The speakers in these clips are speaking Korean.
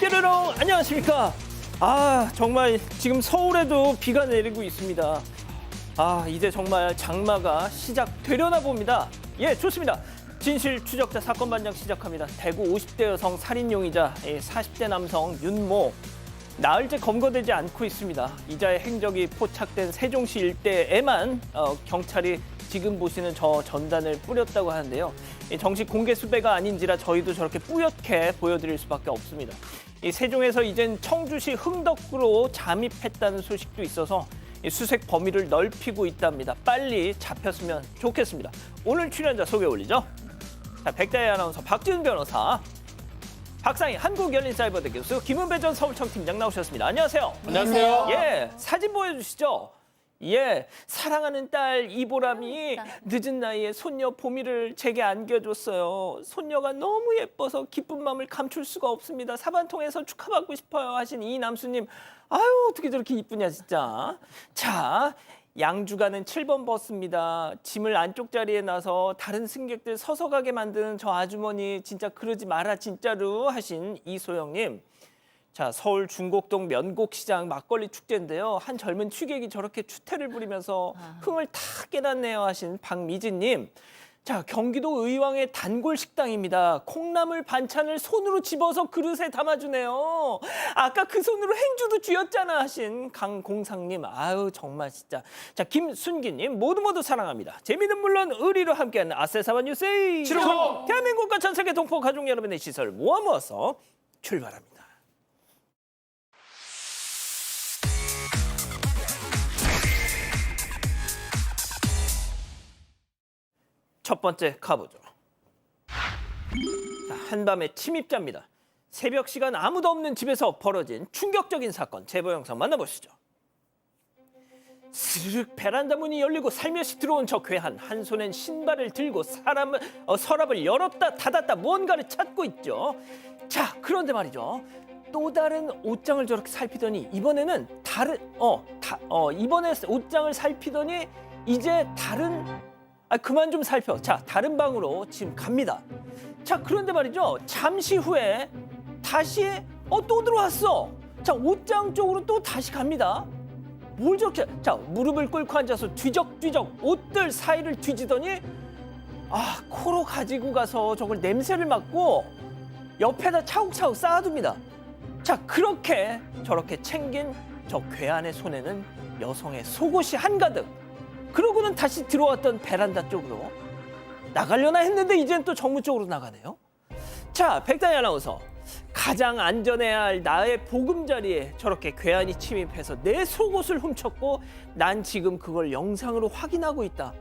뾰로롱 안녕하십니까. 정말 지금 서울에도 비가 내리고 있습니다. 이제 정말 장마가 시작되려나 봅니다. 예, 좋습니다. 진실 추적자 사건 반장 시작합니다. 대구 50대 여성 살인용의자 40대 남성 윤모 나흘째 검거되지 않고 있습니다. 이자의 행적이 포착된 세종시 일대에만 경찰이 지금 보시는 저 전단을 뿌렸다고 하는데요. 정식 공개 수배가 아닌지라 저희도 저렇게 뿌옇게 보여드릴 수밖에 없습니다. 이 세종에서 이젠 청주시 흥덕구로 잠입했다는 소식도 있어서 수색 범위를 넓히고 있답니다. 빨리 잡혔으면 좋겠습니다. 오늘 출연자 소개 올리죠. 자, 백다희 아나운서, 박지훈 변호사, 박상희 한국열린사이버대 교수, 김은배 전 서울청 팀장 나오셨습니다. 안녕하세요. 안녕하세요. 예, 사진 보여주시죠. 예, 사랑하는 딸 이보람이 늦은 나이에 손녀 보미를 제게 안겨줬어요. 손녀가 너무 예뻐서 기쁜 마음을 감출 수가 없습니다. 사반통에서 축하받고 싶어요 하신 이 남수님. 아유, 어떻게 저렇게 이쁘냐 진짜. 자, 양주가는 7번 버스입니다. 짐을 안쪽 자리에 놔서 다른 승객들 서서 가게 만드는 저 아주머니 진짜 그러지 마라 진짜로 하신 이소영님. 자, 서울 중곡동 면곡시장 막걸리 축제인데요. 한 젊은 취객이 저렇게 추태를 부리면서 흥을 다 깨닫네요 하신 박미진님. 자, 경기도 의왕의 단골 식당입니다. 콩나물 반찬을 손으로 집어서 그릇에 담아주네요. 아까 그 손으로 행주도 쥐었잖아 하신 강공상님. 아유 정말 진짜. 자, 김순기님 모두 사랑합니다. 재미는 물론 의리로 함께하는 아세사바 뉴스의 출동! 대한민국과 전 세계 동포 가족 여러분의 시선을 모아서 출발합니다. 첫 번째 가보죠. 자, 한밤의 침입자입니다. 새벽 시간 아무도 없는 집에서 벌어진 충격적인 사건 제보 영상 만나보시죠. 스르륵 베란다 문이 열리고 살며시 들어온 저 괴한 한 손엔 신발을 들고 서랍을 열었다 닫았다 무언가를 찾고 있죠. 자, 그런데 말이죠. 또 다른 옷장을 저렇게 살피더니 이번에는 이번에 옷장을 살피더니 이제 다른 그만 좀 살펴. 자, 다른 방으로 지금 갑니다. 자, 그런데 말이죠. 잠시 후에 다시 또 들어왔어. 자, 옷장 쪽으로 또 다시 갑니다. 뭘 저렇게. 자, 무릎을 꿇고 앉아서 뒤적뒤적 옷들 사이를 뒤지더니 코로 가지고 가서 저걸 냄새를 맡고 옆에다 차곡차곡 쌓아둡니다. 자, 그렇게 저렇게 챙긴 저 괴한의 손에는 여성의 속옷이 한가득. 그러고는 다시 들어왔던 베란다 쪽으로 나가려나 했는데 이젠 또 정문 쪽으로 나가네요. 자, 백다희 아나운서. 가장 안전해야 할 나의 보금자리에 저렇게 괴한이 침입해서 내 속옷을 훔쳤고 난 지금 그걸 영상으로 확인하고 있다.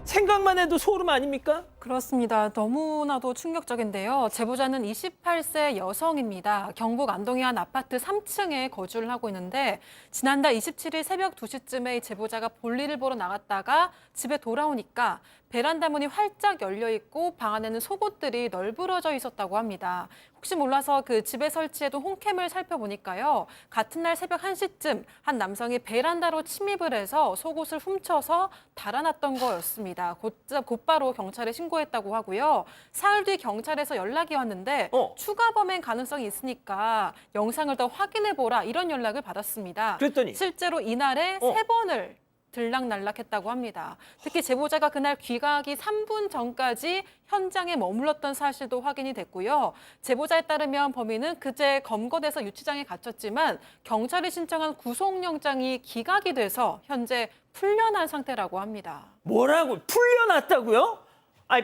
생각만 해도 소름 아닙니까? 그렇습니다. 너무나도 충격적인데요. 제보자는 28세 여성입니다. 경북 안동의 한 아파트 3층에 거주를 하고 있는데 지난달 27일 새벽 2시쯤에 이 제보자가 볼일을 보러 나갔다가 집에 돌아오니까 베란다 문이 활짝 열려 있고 방 안에는 속옷들이 널브러져 있었다고 합니다. 혹시 몰라서 그 집에 설치해둔 홈캠을 살펴보니까요. 같은 날 새벽 1시쯤 한 남성이 베란다로 침입을 해서 속옷을 훔쳐서 달아났던 거였습니다. 곧바로 경찰에 신고했다고 하고요. 사흘 뒤 경찰에서 연락이 왔는데 추가 범행 가능성이 있으니까 영상을 더 확인해보라 이런 연락을 받았습니다. 그랬더니 실제로 이날에 3번을 들락날락했다고 합니다. 특히 제보자가 그날 귀가하기 3분 전까지 현장에 머물렀던 사실도 확인이 됐고요. 제보자에 따르면 범인은 그제 검거돼서 유치장에 갇혔지만 경찰이 신청한 구속영장이 기각이 돼서 현재 풀려난 상태라고 합니다. 뭐라고? 풀려났다고요?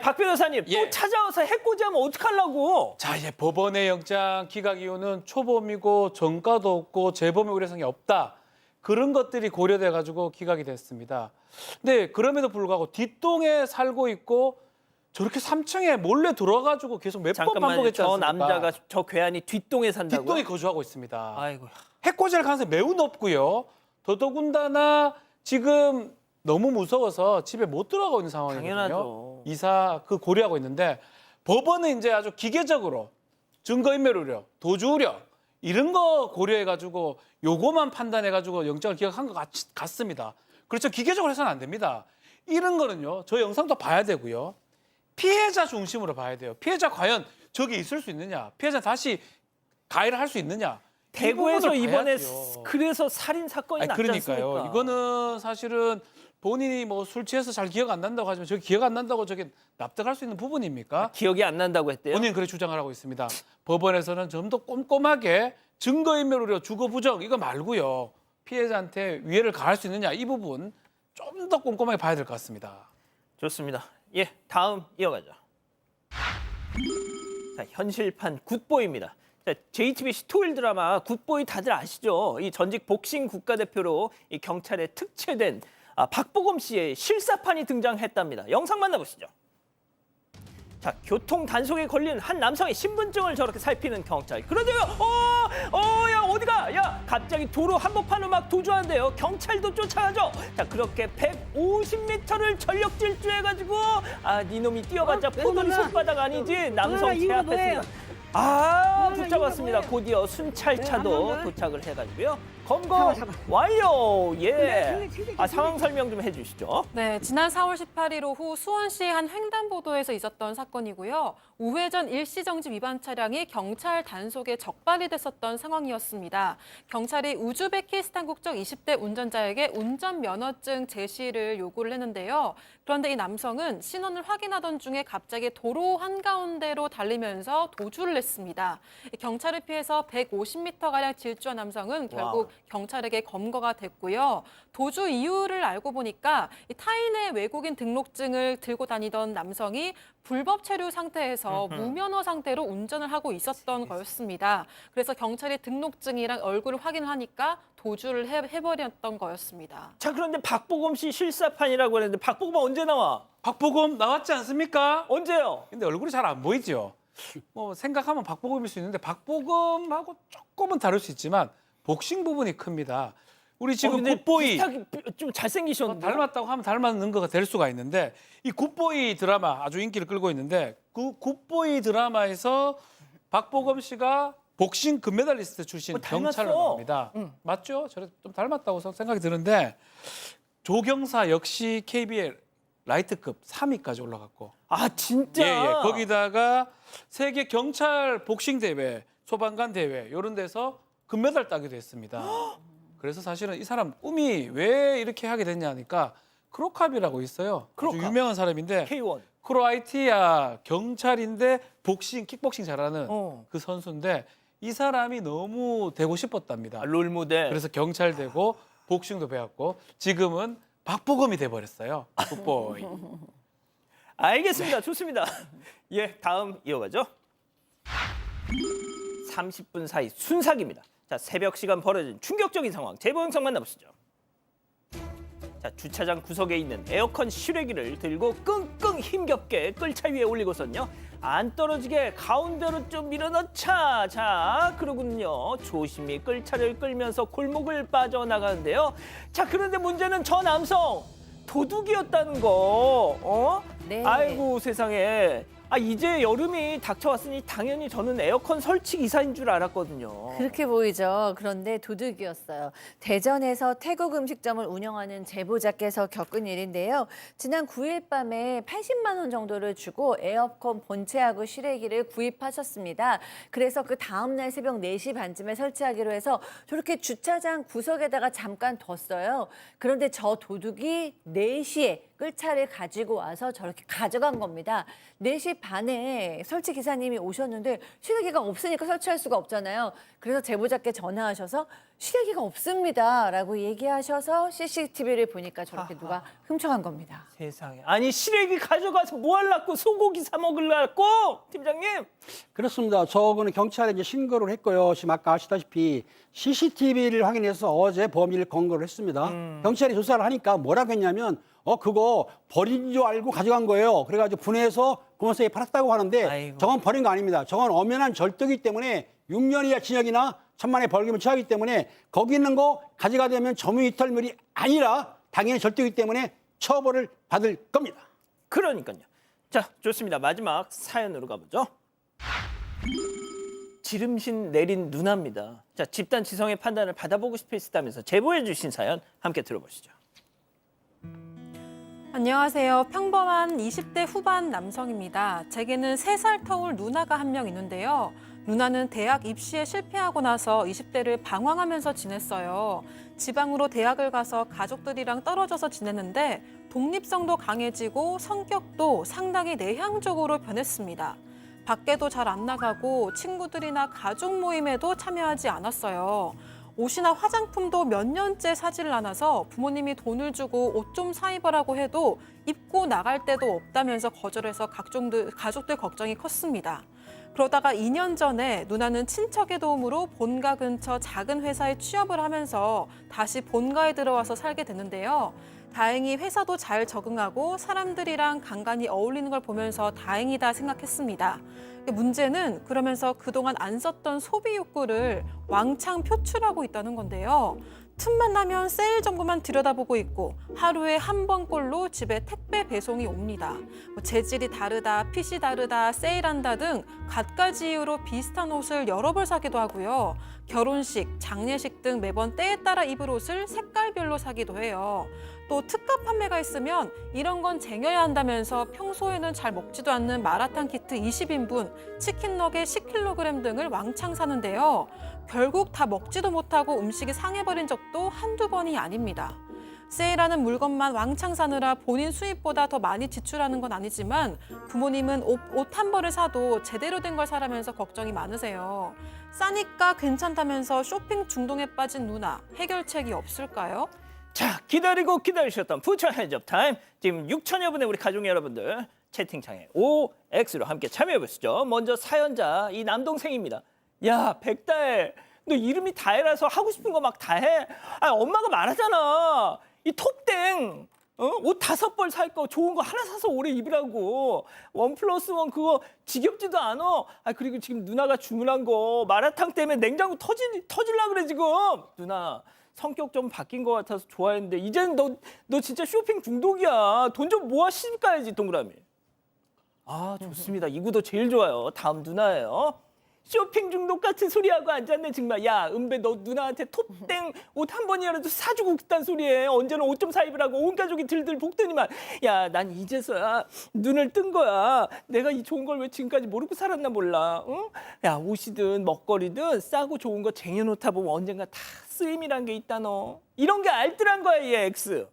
박 변호사님, 또 찾아와서 해코지하면 어떡하려고? 자, 이제 법원의 영장 기각 이유는 초범이고 전과도 없고 재범의 우려성이 없다. 그런 것들이 고려돼가지고 기각이 됐습니다. 근데 그럼에도 불구하고 뒷동에 살고 있고 저렇게 3층에 몰래 들어가지고 계속 몇 번 반복했지 않습니까? 저 남자가 저 괴한이 뒷동에 산다고요? 뒷동에 거주하고 있습니다. 아이고. 해코지할 가능성이 매우 높고요. 더더군다나 지금 너무 무서워서 집에 못 들어가고 있는 상황이거든요. 당연하죠. 이사 고려하고 있는데 법원은 이제 아주 기계적으로 증거인멸 우려, 도주 우려 이런 거 고려해가지고 요거만 판단해가지고 영장을 기각한 것 같습니다. 그렇죠. 기계적으로 해서는 안 됩니다. 이런 거는요. 저 영상도 봐야 되고요. 피해자 중심으로 봐야 돼요. 피해자 과연 저기 있을 수 있느냐. 피해자 다시 가해를 할 수 있느냐? 이 대구에서 부분을 이번에 봐야죠. 그래서 살인 사건이 났지 그러니까요. 않습니까? 이거는 사실은 본인이 뭐 술 취해서 잘 기억 안 난다고 하지만 저게 기억 안 난다고 저게 납득할 수 있는 부분입니까? 기억이 안 난다고 했대요. 본인 그렇게 주장을 하고 있습니다. 법원에서는 좀 더 꼼꼼하게 증거인멸 우려, 주거 부정 이거 말고요. 피해자한테 위해를 가할 수 있느냐 이 부분 좀 더 꼼꼼하게 봐야 될 것 같습니다. 좋습니다. 예, 다음 이어가죠. 자, 현실판 굿보이입니다. 자, JTBC 토요일 드라마 굿보이 다들 아시죠? 이 전직 복싱 국가대표로 이 경찰에 특채된 박보검 씨의 실사판이 등장했답니다. 영상 만나보시죠. 자, 교통 단속에 걸린 한 남성의 신분증을 저렇게 살피는 경찰. 그러더요. 야 어디가? 야 갑자기 도로 한복판으로 막 도주하는데요. 경찰도 쫓아가죠. 자, 그렇게 150m를 전력 질주해가지고 니놈이 뛰어봤자 포도리 손바닥 아니지. 남성 제압했습니다. 붙잡았습니다. 곧이어 순찰차도 도착을 해가지고요. 검거 완료. 예. 상황 설명 좀 해주시죠. 네, 지난 4월 18일 오후 수원시 한 횡단보도에서 있었던 사건이고요. 우회전 일시정지 위반 차량이 경찰 단속에 적발이 됐었던 상황이었습니다. 경찰이 우즈베키스탄 국적 20대 운전자에게 운전면허증 제시를 요구를 했는데요. 그런데 이 남성은 신원을 확인하던 중에 갑자기 도로 한가운데로 달리면서 도주를 했습니다. 경찰을 피해서 150m가량 질주한 남성은 결국 경찰에게 검거가 됐고요. 도주 이유를 알고 보니까 타인의 외국인 등록증을 들고 다니던 남성이 불법 체류 상태에서 무면허 상태로 운전을 하고 있었던 거였습니다. 그래서 경찰이 등록증이랑 얼굴을 확인을 하니까 도주를 해버렸던 거였습니다. 자, 그런데 박보검 씨 실사판이라고 했는데 박보검 언제 나와? 박보검 나왔지 않습니까? 언제요? 근데 얼굴이 잘 안 보이죠. 뭐 생각하면 박보검일 수 있는데 박보검하고 조금은 다를 수 있지만 복싱 부분이 큽니다. 우리 지금 근데 굿보이 비슷하게 좀 잘생기셨는데. 닮았다고 하면 닮았는 거가 될 수가 있는데 이 굿보이 드라마 아주 인기를 끌고 있는데 그 굿보이 드라마에서 박보검 씨가 복싱 금메달리스트 출신 닮았어. 경찰로 나옵니다. 맞죠? 저를 좀 닮았다고 생각이 드는데 조경사 역시 KBL 라이트급 3위까지 올라갔고 진짜? 예. 거기다가 세계 경찰 복싱 대회, 소방관 대회 이런 데서 금메달 따기도 했습니다. 그래서 사실은 이 사람 꿈이 왜 이렇게 하게 됐냐 하니까 크로캅이라고 있어요. 아주 크로캅. 유명한 사람인데 K1. 크로아티아 경찰인데 복싱, 킥복싱 잘하는 어. 그 선수인데 이 사람이 너무 되고 싶었답니다. 롤모델. 그래서 경찰 되고 복싱도 배웠고 지금은 박보검이 돼버렸어요. 굿보이. 알겠습니다. 좋습니다. 예, 다음 이어가죠. 30분 사이 순삭입니다. 자, 새벽 시간 벌어진 충격적인 상황. 제보 영상 만나보시죠. 자, 주차장 구석에 있는 에어컨 실외기를 들고 끙끙 힘겹게 끌차 위에 올리고선요. 안 떨어지게 가운데로 좀 밀어넣자. 자, 그러군요. 조심히 끌차를 끌면서 골목을 빠져나가는데요. 자, 그런데 문제는 저 남성 도둑이었다는 거. 네. 아이고 세상에. 이제 여름이 닥쳐왔으니 당연히 저는 에어컨 설치 기사인 줄 알았거든요. 그렇게 보이죠. 그런데 도둑이었어요. 대전에서 태국 음식점을 운영하는 제보자께서 겪은 일인데요. 지난 9일 밤에 80만 원 정도를 주고 에어컨 본체하고 실외기를 구입하셨습니다. 그래서 그 다음 날 새벽 4시 반쯤에 설치하기로 해서 저렇게 주차장 구석에다가 잠깐 뒀어요. 그런데 저 도둑이 4시에 끌차를 가지고 와서 저렇게 가져간 겁니다. 4시 반에 설치 기사님이 오셨는데 실외기가 없으니까 설치할 수가 없잖아요. 그래서 제보자께 전화하셔서 실외기가 없습니다라고 얘기하셔서 CCTV를 보니까 저렇게 누가 훔쳐간 겁니다. 세상에. 아니 실외기 가져가서 뭐 하려고 소고기 사 먹으려고 팀장님? 그렇습니다. 저거는 경찰에 이제 신고를 했고요. 지금 아까 아시다시피 CCTV를 확인해서 어제 범인을 검거를 했습니다. 경찰이 조사를 하니까 뭐라고 했냐면 그거 버린 줄 알고 가져간 거예요. 그래가지고 분해해서 공무원서에 팔았다고 하는데 아이고. 저건 버린 거 아닙니다. 저건 엄연한 절도이기 때문에 6년 이하 징역이나 1,000만 원의 벌금을 처하기 때문에 거기 있는 거 가져가게 되면 점유이탈물이 아니라 당연히 절도이기 때문에 처벌을 받을 겁니다. 그러니까요. 자, 좋습니다. 마지막 사연으로 가보죠. 지름신 내린 누나입니다. 자, 집단 지성의 판단을 받아보고 싶으시다면서 제보해 주신 사연 함께 들어보시죠. 안녕하세요. 평범한 20대 후반 남성입니다. 제게는 3살 터울 누나가 한 명 있는데요. 누나는 대학 입시에 실패하고 나서 20대를 방황하면서 지냈어요. 지방으로 대학을 가서 가족들이랑 떨어져서 지냈는데 독립성도 강해지고 성격도 상당히 내향적으로 변했습니다. 밖에도 잘 안 나가고 친구들이나 가족 모임에도 참여하지 않았어요. 옷이나 화장품도 몇 년째 사지를 않아서 부모님이 돈을 주고 옷 좀 사 입으라고 해도 입고 나갈 데도 없다면서 거절해서 가족들 걱정이 컸습니다. 그러다가 2년 전에 누나는 친척의 도움으로 본가 근처 작은 회사에 취업을 하면서 다시 본가에 들어와서 살게 됐는데요. 다행히 회사도 잘 적응하고 사람들이랑 간간히 어울리는 걸 보면서 다행이다 생각했습니다. 문제는 그러면서 그동안 안 썼던 소비 욕구를 왕창 표출하고 있다는 건데요. 틈만 나면 세일 정보만 들여다보고 있고 하루에 한 번꼴로 집에 택배 배송이 옵니다. 재질이 다르다, 핏이 다르다, 세일한다 등 갖가지 이유로 비슷한 옷을 여러 벌 사기도 하고요. 결혼식, 장례식 등 매번 때에 따라 입을 옷을 색깔별로 사기도 해요. 또 특가 판매가 있으면 이런 건 쟁여야 한다면서 평소에는 잘 먹지도 않는 마라탕 키트 20인분, 치킨 너겟 10kg 등을 왕창 사는데요. 결국 다 먹지도 못하고 음식이 상해버린 적도 한두 번이 아닙니다. 세일하는 물건만 왕창 사느라 본인 수입보다 더 많이 지출하는 건 아니지만 부모님은 옷 한 벌을 사도 제대로 된 걸 사라면서 걱정이 많으세요. 싸니까 괜찮다면서 쇼핑 중독에 빠진 누나, 해결책이 없을까요? 자, 기다리고 기다리셨던 부처 핸즈업 타임. 지금 6천여 분의 우리 가족 여러분들 채팅창에 OX로 함께 참여해 보시죠. 먼저 사연자 이 남동생입니다. 야, 백다혜, 너 이름이 다혜라서 하고 싶은 거 막 다 해. 아, 엄마가 말하잖아. 이 톱땡, 옷 5벌 살 거 좋은 거 하나 사서 오래 입으라고. 1+1 그거 지겹지도 않아. 아, 그리고 지금 누나가 주문한 거 마라탕 때문에 냉장고 터질라 그래 지금. 누나 성격 좀 바뀐 것 같아서 좋아했는데 이제는 너 진짜 쇼핑 중독이야. 돈 좀 모아 시집 가야지 동그라미. 아, 좋습니다. 이 구도 제일 좋아요. 다음 누나예요. 쇼핑 중독 같은 소리하고 앉았네 정말. 야, 은배 너 누나한테 톱땡 옷 한 번이라도 사주고 있단 소리에 언제는 옷 좀 사 입으라고 온 가족이 들들 볶더니만. 야, 난 이제서야 눈을 뜬 거야. 내가 이 좋은 걸 왜 지금까지 모르고 살았나 몰라. 응? 야, 옷이든 먹거리든 싸고 좋은 거 쟁여놓다 보면 언젠가 다 쓰임이란 게 있다 너. 이런 게 알뜰한 거야 얘 X.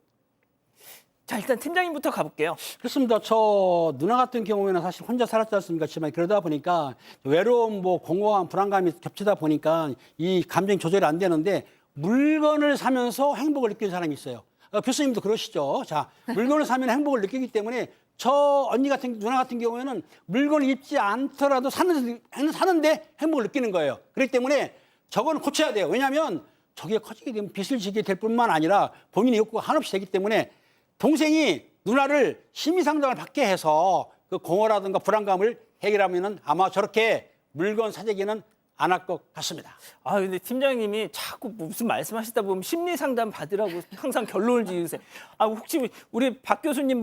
자, 일단 팀장님부터 가볼게요. 그렇습니다. 저 누나 같은 경우에는 사실 혼자 살았지 않습니까? 지만 그러다 보니까 외로움, 공허함, 불안감이 겹치다 보니까 이 감정이 조절이 안 되는데 물건을 사면서 행복을 느끼는 사람이 있어요. 교수님도 그러시죠. 자, 물건을 사면 행복을 느끼기 때문에 저 누나 같은 경우에는 물건을 입지 않더라도 사는데 행복을 느끼는 거예요. 그렇기 때문에 저거는 고쳐야 돼요. 왜냐하면 저게 커지게 되면 빚을 지게 될 뿐만 아니라 본인의 욕구가 한없이 되기 때문에 동생이 누나를 심리상담을 받게 해서 그 공허라든가 불안감을 해결하면은 아마 저렇게 물건 사재기는 안 할 것 같습니다. 아, 근데 팀장님이 자꾸 무슨 말씀하시다 보면 심리 상담 받으라고 항상 결론을 지으세요. 아, 혹시 우리 박 교수님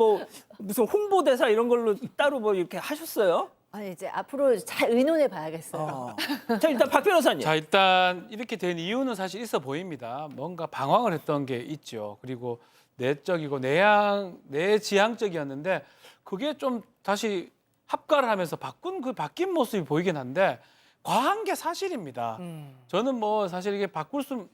무슨 홍보대사 이런 걸로 따로 이렇게 하셨어요? 아니, 이제 앞으로 잘 의논해 봐야겠어요. 자, 일단 박 변호사님. 자, 일단 이렇게 된 이유는 사실 있어 보입니다. 뭔가 방황을 했던 게 있죠. 그리고 내적이고 내지향적이었는데 그게 좀 다시 합가를 하면서 바뀐 모습이 보이긴 한데 과한 게 사실입니다. 저는 사실 이게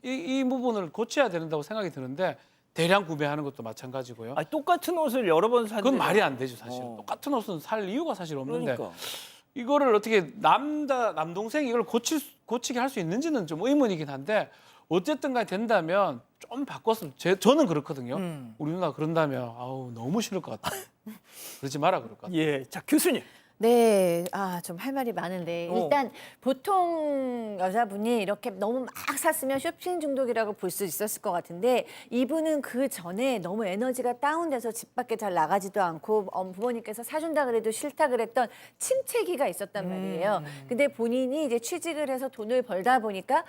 이 부분을 고쳐야 된다고 생각이 드는데 대량 구매하는 것도 마찬가지고요. 아, 똑같은 옷을 여러 번 사는 그건 말이 안 되죠, 사실. 똑같은 옷은 살 이유가 사실 없는데 그러니까. 이거를 어떻게 남동생이 이걸 고치게 할 수 있는지는 좀 의문이긴 한데 어쨌든 간에 된다면 좀 바꿨으면 저는 그렇거든요. 우리 누나 그런다면 아우 너무 싫을 것 같아요. 그러지 마라 그럴 것 같아요. 예, 자, 교수님. 네, 좀 할 말이 많은데 어. 일단 보통 여자분이 이렇게 너무 막 샀으면 쇼핑 중독이라고 볼 수 있었을 것 같은데 이분은 그 전에 너무 에너지가 다운돼서 집 밖에 잘 나가지도 않고 부모님께서 사준다 그래도 싫다 그랬던 침체기가 있었단 말이에요. 근데 본인이 이제 취직을 해서 돈을 벌다 보니까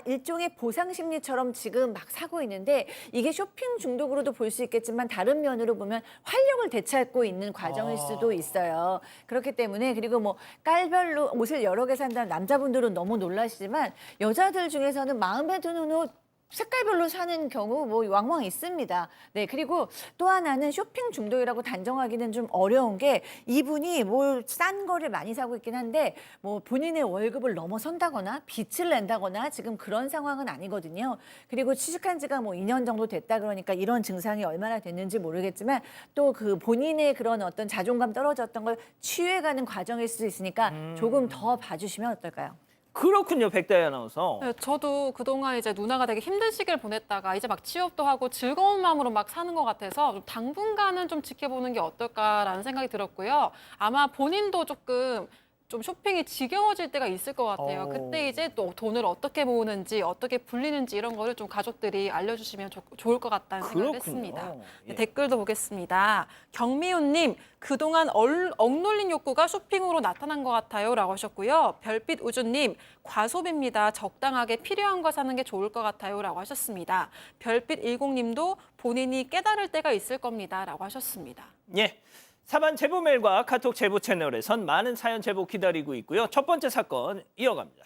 일종의 보상 심리처럼 지금 막 사고 있는데 이게 쇼핑 중독으로도 볼 수 있겠지만 다른 면으로 보면 활력을 되찾고 있는 과정일 수도 있어요. 그렇기 때문에 그리고 깔별로 옷을 여러 개 산다는 남자분들은 너무 놀라시지만 여자들 중에서는 마음에 드는 옷 색깔별로 사는 경우 뭐 왕왕 있습니다. 네, 그리고 또 하나는 쇼핑 중독이라고 단정하기는 좀 어려운 게 이분이 뭘 싼 거를 많이 사고 있긴 한데 뭐 본인의 월급을 넘어선다거나 빚을 낸다거나 지금 그런 상황은 아니거든요. 그리고 취직한 지가 뭐 2년 정도 됐다 그러니까 이런 증상이 얼마나 됐는지 모르겠지만 또 그 본인의 그런 어떤 자존감 떨어졌던 걸 치유해가는 과정일 수도 있으니까 조금 더 봐주시면 어떨까요? 그렇군요, 백다희 아나운서. 네, 저도 그동안 이제 누나가 되게 힘든 시기를 보냈다가 이제 막 취업도 하고 즐거운 마음으로 막 사는 것 같아서 좀 당분간은 좀 지켜보는 게 어떨까라는 생각이 들었고요. 아마 본인도 조금 좀 쇼핑이 지겨워질 때가 있을 것 같아요. 그때 이제 또 돈을 어떻게 모으는지 어떻게 불리는지 이런 거를 좀 가족들이 알려주시면 좋을 것 같다는 생각을 그렇군요. 했습니다. 예. 네, 댓글도 보겠습니다. 경미훈님, 그동안 억눌린 욕구가 쇼핑으로 나타난 것 같아요 라고 하셨고요. 별빛 우주님, 과소비입니다. 적당하게 필요한 거 사는 게 좋을 것 같아요 라고 하셨습니다. 별빛 10님도 본인이 깨달을 때가 있을 겁니다 라고 하셨습니다. 예. 사반 제보 메일과 카톡 제보 채널에선 많은 사연 제보 기다리고 있고요. 첫 번째 사건 이어갑니다.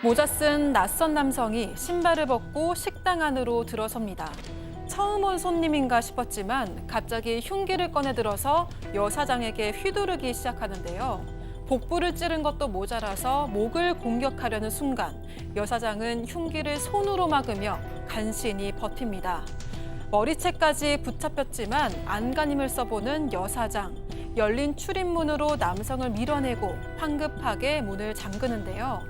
모자 쓴 낯선 남성이 신발을 벗고 식당 안으로 들어섭니다. 처음 온 손님인가 싶었지만 갑자기 흉기를 꺼내 들어서 여사장에게 휘두르기 시작하는데요. 복부를 찌른 것도 모자라서 목을 공격하려는 순간 여사장은 흉기를 손으로 막으며 간신히 버팁니다. 머리채까지 붙잡혔지만 안간힘을 써보는 여사장. 열린 출입문으로 남성을 밀어내고 황급하게 문을 잠그는데요.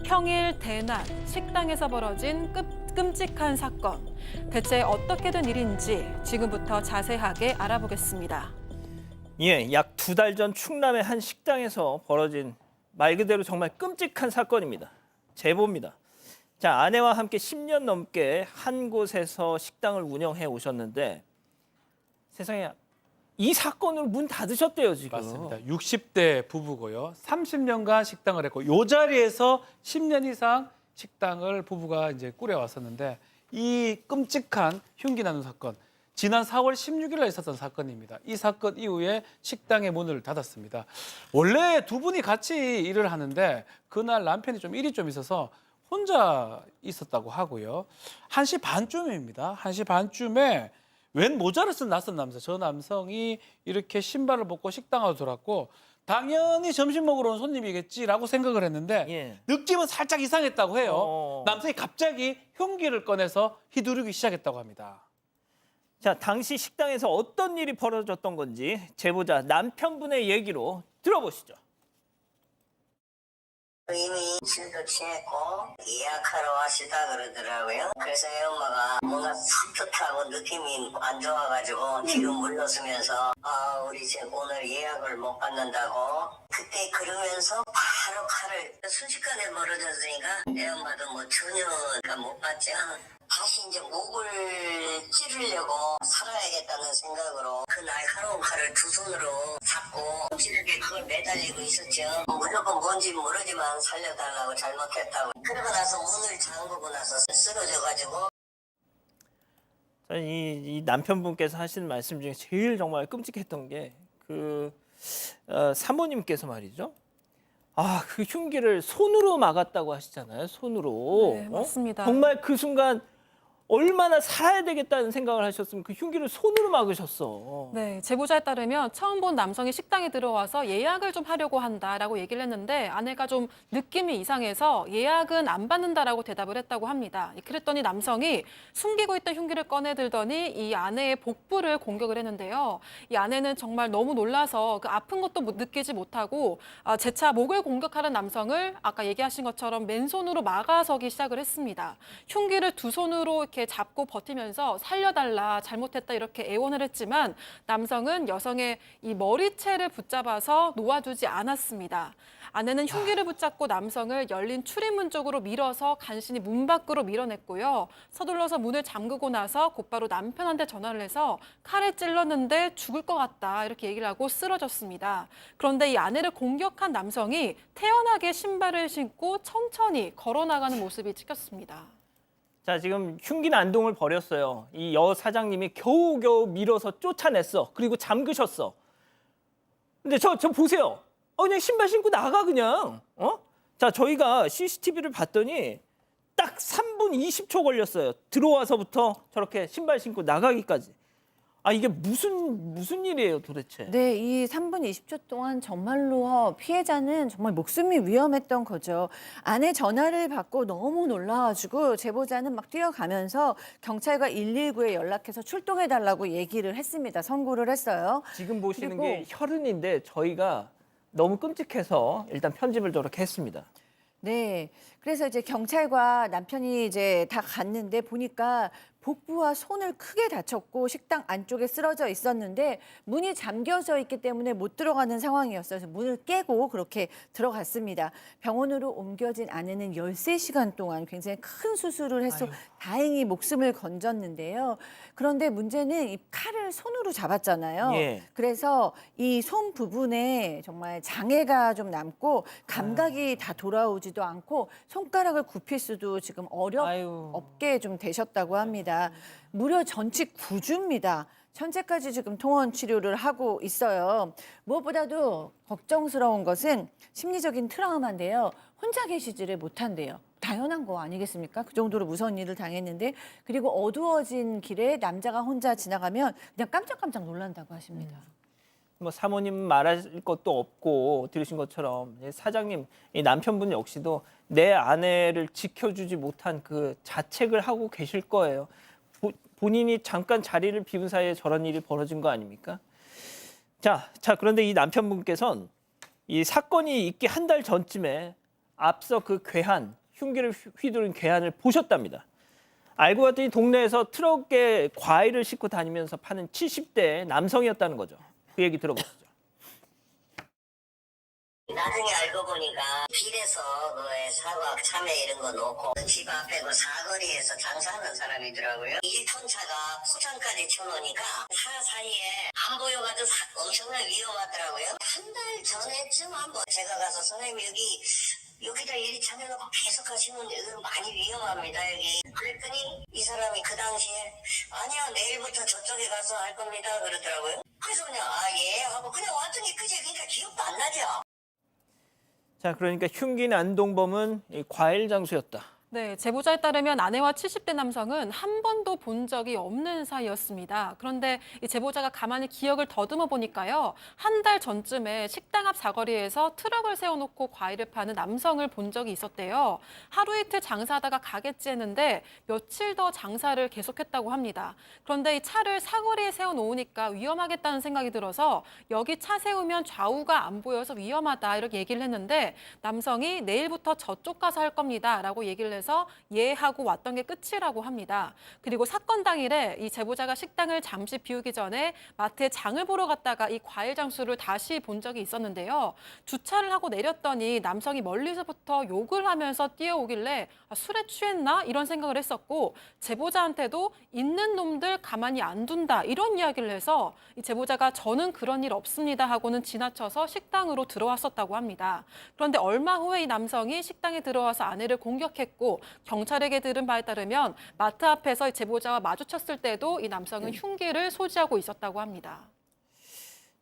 평일 대낮 식당에서 벌어진 끔찍한 사건. 대체 어떻게 된 일인지 지금부터 자세하게 알아보겠습니다. 예, 약 2달 전 충남의 한 식당에서 벌어진 말 그대로 정말 끔찍한 사건입니다. 제보입니다. 자, 아내와 함께 10년 넘게 한 곳에서 식당을 운영해 오셨는데 세상에 이 사건으로 문 닫으셨대요, 지금. 맞습니다. 60대 부부고요. 30년간 식당을 했고 이 자리에서 10년 이상 식당을 부부가 이제 꾸려왔었는데 이 끔찍한 흉기 나는 사건 지난 4월 16일 날 있었던 사건입니다. 이 사건 이후에 식당의 문을 닫았습니다. 원래 두 분이 같이 일을 하는데 그날 남편이 좀 일이 좀 있어서 혼자 있었다고 하고요. 1시 반쯤입니다. 1시 반쯤에 웬 모자를 쓴 낯선 남자, 저 남성이 이렇게 신발을 벗고 식당 안으로 들어왔고 당연히 점심 먹으러 온 손님이겠지라고 생각을 했는데 예. 느낌은 살짝 이상했다고 해요. 어. 남성이 갑자기 흉기를 꺼내서 휘두르기 시작했다고 합니다. 자, 당시 식당에서 어떤 일이 벌어졌던 건지 제보자 남편분의 얘기로 들어보시죠. 이미 술도 취했고 예약하러 왔다 그러더라고요. 그래서 애 엄마가 뭔가 산뜻하고 느낌이 안 좋아가지고 뒤로 물러서면서 우리 집 오늘 예약을 못 받는다고 그때 그러면서 바로 칼을 순식간에 멀어졌으니까 애 엄마도 뭐 전혀 못 받지 다시 이제 목을 찌르려고 살아야겠다는 생각으로 그 날카로운 칼을 두 손으로 잡고 찌르게 그걸 매달리고 있었죠. 무조건 뭔지 모르지만 살려달라고 잘못했다고. 그러고 나서 문을 잠그고 나서 쓰러져가지고. 저는 이 남편분께서 하신 말씀 중에 제일 정말 끔찍했던 게 사모님께서 말이죠. 그 흉기를 손으로 막았다고 하시잖아요. 손으로. 네, 맞습니다. 정말 그 순간 얼마나 살아야 되겠다는 생각을 하셨으면 그 흉기를 손으로 막으셨어. 네, 제보자에 따르면 처음 본 남성이 식당에 들어와서 예약을 좀 하려고 한다라고 얘기를 했는데 아내가 좀 느낌이 이상해서 예약은 안 받는다라고 대답을 했다고 합니다. 그랬더니 남성이 숨기고 있던 흉기를 꺼내 들더니 이 아내의 복부를 공격을 했는데요. 이 아내는 정말 너무 놀라서 그 아픈 것도 느끼지 못하고 재차 목을 공격하는 남성을 아까 얘기하신 것처럼 맨손으로 막아서기 시작을 했습니다. 흉기를 두 손으로 이렇게 잡고 버티면서 살려달라, 잘못했다 이렇게 애원을 했지만 남성은 여성의 이 머리채를 붙잡아서 놓아주지 않았습니다. 아내는 흉기를 붙잡고 남성을 열린 출입문 쪽으로 밀어서 간신히 문 밖으로 밀어냈고요. 서둘러서 문을 잠그고 나서 곧바로 남편한테 전화를 해서 칼에 찔렀는데 죽을 것 같다 이렇게 얘기를 하고 쓰러졌습니다. 그런데 이 아내를 공격한 남성이 태연하게 신발을 신고 천천히 걸어나가는 모습이 찍혔습니다. 자, 지금 흉기 난동을 벌였어요. 이 여 사장님이 겨우겨우 밀어서 쫓아냈어. 그리고 잠그셨어. 근데 저 보세요. 그냥 신발 신고 나가 그냥. 자, 저희가 CCTV를 봤더니 딱 3분 20초 걸렸어요. 들어와서부터 저렇게 신발 신고 나가기까지. 이게 무슨 일이에요, 도대체? 네, 이 3분 20초 동안 정말로 피해자는 정말 목숨이 위험했던 거죠. 아내 전화를 받고 너무 놀라가지고 제보자는 막 뛰어가면서 경찰과 119에 연락해서 출동해달라고 얘기를 했습니다. 선고를 했어요. 지금 보시는 그리고- 게 혈흔인데 저희가 너무 끔찍해서 일단 편집을 저렇게 했습니다. 네. 그래서 이제 경찰과 남편이 이제 다 갔는데 보니까 복부와 손을 크게 다쳤고 식당 안쪽에 쓰러져 있었는데 문이 잠겨져 있기 때문에 못 들어가는 상황이었어요. 그래서 문을 깨고 그렇게 들어갔습니다. 병원으로 옮겨진 아내는 13시간 동안 굉장히 큰 수술을 해서 다행히 목숨을 건졌는데요. 그런데 문제는 이 칼을 손으로 잡았잖아요. 예. 그래서 이 손 부분에 정말 장애가 좀 남고 감각이 다 돌아오지도 않고 손가락을 굽힐 수도 지금 아유. 없게 좀 되셨다고 합니다. 무려 전치 9주입니다. 현재까지 지금 통원 치료를 하고 있어요. 무엇보다도 걱정스러운 것은 심리적인 트라우마인데요. 혼자 계시지를 못한대요. 당연한 거 아니겠습니까? 그 정도로 무서운 일을 당했는데 그리고 어두워진 길에 남자가 혼자 지나가면 그냥 깜짝깜짝 놀란다고 하십니다. 뭐 사모님 말할 것도 없고 들으신 것처럼 사장님, 이 남편분 역시도 내 아내를 지켜주지 못한 그 자책을 하고 계실 거예요. 본인이 잠깐 자리를 비운 사이에 저런 일이 벌어진 거 아닙니까? 자, 그런데 이 남편분께서는 이 사건이 있기 한 달 전쯤에 앞서 그 괴한, 흉기를 휘두른 괴한을 보셨답니다. 알고 봤더니 동네에서 트럭에 과일을 싣고 다니면서 파는 70대 남성이었다는 거죠. 그 얘기 들어보시죠. 나중에 알고 보니까 빌에서 그 사과, 참외 이런 거 놓고 집 앞에 그 사거리에서 장사하는 사람이더라고요. 1톤 차가 포장까지 쳐놓으니까 차 사이에 안 보여가지고 엄청나게 위험하더라고요. 한 달 전에쯤 한번 제가 가서 선생님 여기다 이리 차려놓고 계속 하시면 여기 많이 위험합니다 여기. 그랬더니 이 사람이 그 당시에 아니야 내일부터 저쪽에 가서 할 겁니다 그러더라고요. 그래서 그냥 예 하고 그냥 왔더니 그제 그러니까 기억도 안 나죠. 자, 그러니까 흉기 난동범은 이 과일 장수였다. 네, 제보자에 따르면 아내와 70대 남성은 한 번도 본 적이 없는 사이였습니다. 그런데 이 제보자가 가만히 기억을 더듬어 보니까요. 한 달 전쯤에 식당 앞 사거리에서 트럭을 세워놓고 과일을 파는 남성을 본 적이 있었대요. 하루 이틀 장사하다가 가겠지 했는데 며칠 더 장사를 계속했다고 합니다. 그런데 이 차를 사거리에 세워놓으니까 위험하겠다는 생각이 들어서 여기 차 세우면 좌우가 안 보여서 위험하다 이렇게 얘기를 했는데 남성이 내일부터 저쪽 가서 할 겁니다 라고 얘기를 해서 예 하고 왔던 게 끝이라고 합니다. 그리고 사건 당일에 이 제보자가 식당을 잠시 비우기 전에 마트에 장을 보러 갔다가 이 과일 장수를 다시 본 적이 있었는데요. 주차를 하고 내렸더니 남성이 멀리서부터 욕을 하면서 뛰어오길래 술에 취했나? 이런 생각을 했었고 제보자한테도 있는 놈들 가만히 안 둔다 이런 이야기를 해서 이 제보자가 저는 그런 일 없습니다 하고는 지나쳐서 식당으로 들어왔었다고 합니다. 그런데 얼마 후에 이 남성이 식당에 들어와서 아내를 공격했고 경찰에게 들은 바에 따르면 마트 앞에서 이 제보자와 마주쳤을 때도 이 남성은 흉기를 소지하고 있었다고 합니다.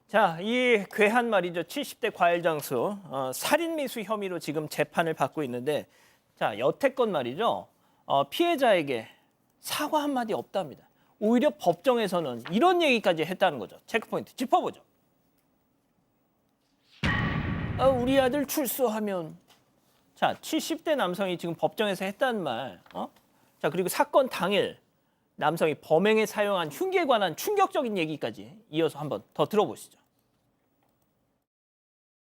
자, 이 괴한 말이죠. 70대 과일 장수 살인 미수 혐의로 지금 재판을 받고 있는데, 자, 여태껏 말이죠. 피해자에게 사과 한마디 없답니다. 오히려 법정에서는 이런 얘기까지 했다는 거죠. 체크포인트 짚어보죠. 우리 아들 출소하면. 자, 70대 남성이 지금 법정에서 했다는 말. 자, 그리고 사건 당일 남성이 범행에 사용한 흉기에 관한 충격적인 얘기까지 이어서 한번 더 들어보시죠.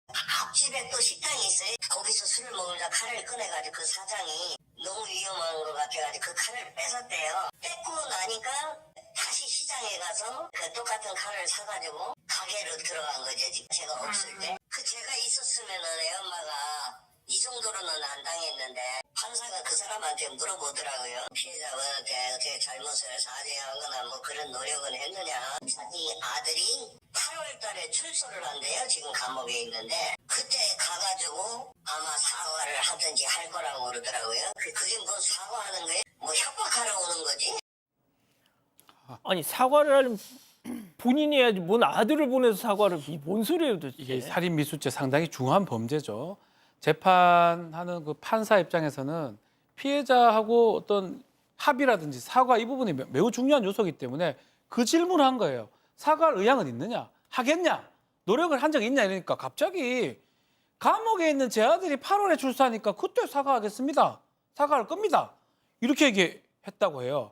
앞집에 또 식당이 있어요. 거기서 술을 먹으면서 칼을 꺼내가지고 그 사장이 너무 위험한 것 같아가지고 그 칼을 뺏었대요. 뺏고 나니까 다시 시장에 가서 그 똑같은 칼을 사가지고 가게로 들어간 거죠. 제가 없을 때. 제가 있었으면은 애 엄마가 이 정도로는 안 당했는데 판사가 그 사람한테 물어보더라고요. 피해자한테 잘못을 사죄하거나 뭐 그런 노력은 했느냐. 자기 아들이 8월 달에 출소를 한대요. 지금 감옥에 있는데 그때 가가지고 아마 사과를 하든지 할 거라고 그러더라고요. 그게 뭐 사과하는 거예요? 뭐 협박하러 오는 거지? 아니 사과를 하려면 본인이 해야지 뭔 아들을 보내서 사과를 뭔 소리예요 도대체. 이게 살인 미수죄 상당히 중한 범죄죠. 재판하는 그 판사 입장에서는 피해자하고 어떤 합의라든지 사과 이 부분이 매우 중요한 요소이기 때문에 그 질문을 한 거예요. 사과할 의향은 있느냐? 하겠냐? 노력을 한 적이 있냐? 이러니까 갑자기 감옥에 있는 제 아들이 8월에 출소하니까 그때 사과하겠습니다. 사과할 겁니다. 이렇게 얘기했다고 해요.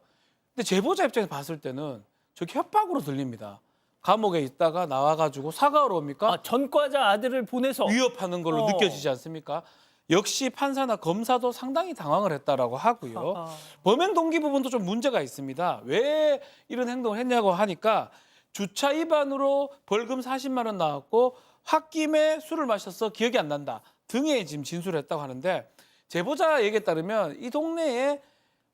근데 제보자 입장에서 봤을 때는 저게 협박으로 들립니다. 감옥에 있다가 나와가지고 사과하러 옵니까? 아, 전과자 아들을 보내서 위협하는 걸로 느껴지지 않습니까? 역시 판사나 검사도 상당히 당황을 했다라고 하고요. 범행 동기 부분도 좀 문제가 있습니다. 왜 이런 행동을 했냐고 하니까 주차 위반으로 벌금 40만 원 나왔고 홧김에 술을 마셔서 기억이 안 난다 등의 지금 진술을 했다고 하는데 제보자 얘기에 따르면 이 동네에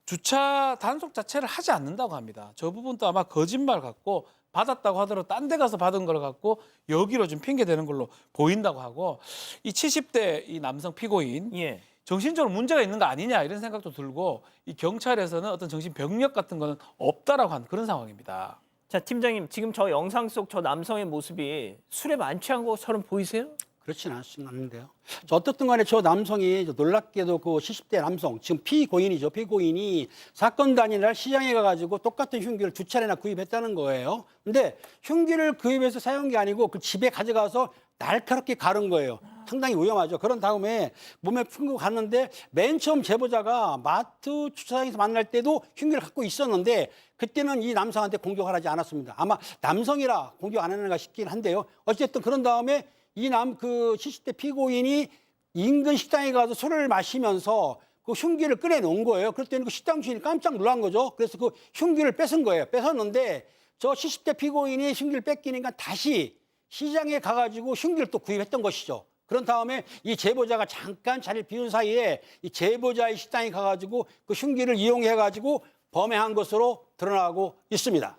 주차 단속 자체를 하지 않는다고 합니다. 저 부분도 아마 거짓말 같고 받았다고 하더라도 딴 데 가서 받은 걸 갖고 여기로 좀 핑계대는 걸로 보인다고 하고 이 70대 이 남성 피고인 예. 정신적으로 문제가 있는 거 아니냐 이런 생각도 들고 이 경찰에서는 어떤 정신병력 같은 거는 없다라고 하는 그런 상황입니다. 자 팀장님 지금 저 영상 속 저 남성의 모습이 술에 만취한 것처럼 보이세요? 그렇지는 않는데요. 어떻든 간에 저 남성이 놀랍게도 그 70대 남성, 지금 피고인이죠. 피고인이 사건 당일날 시장에 가가지고 똑같은 흉기를 2차례나 구입했다는 거예요. 근데 흉기를 구입해서 사용한 게 아니고 그 집에 가져가서 날카롭게 가른 거예요. 상당히 위험하죠. 그런 다음에 몸에 품고 갔는데 맨 처음 제보자가 마트 주차장에서 만날 때도 흉기를 갖고 있었는데 그때는 이 남성한테 공격을 하지 않았습니다. 아마 남성이라 공격 안 하는가 싶긴 한데요. 어쨌든 그런 다음에 이 70대 피고인이 인근 식당에 가서 술을 마시면서 그 흉기를 꺼내놓은 거예요. 그랬더니 그 식당 주인이 깜짝 놀란 거죠. 그래서 그 흉기를 뺏은 거예요. 뺏었는데 저 70대 피고인이 흉기를 뺏기니까 다시 시장에 가가지고 흉기를 또 구입했던 것이죠. 그런 다음에 이 제보자가 잠깐 자리를 비운 사이에 이 제보자의 식당에 가가지고 그 흉기를 이용해가지고 범행한 것으로 드러나고 있습니다.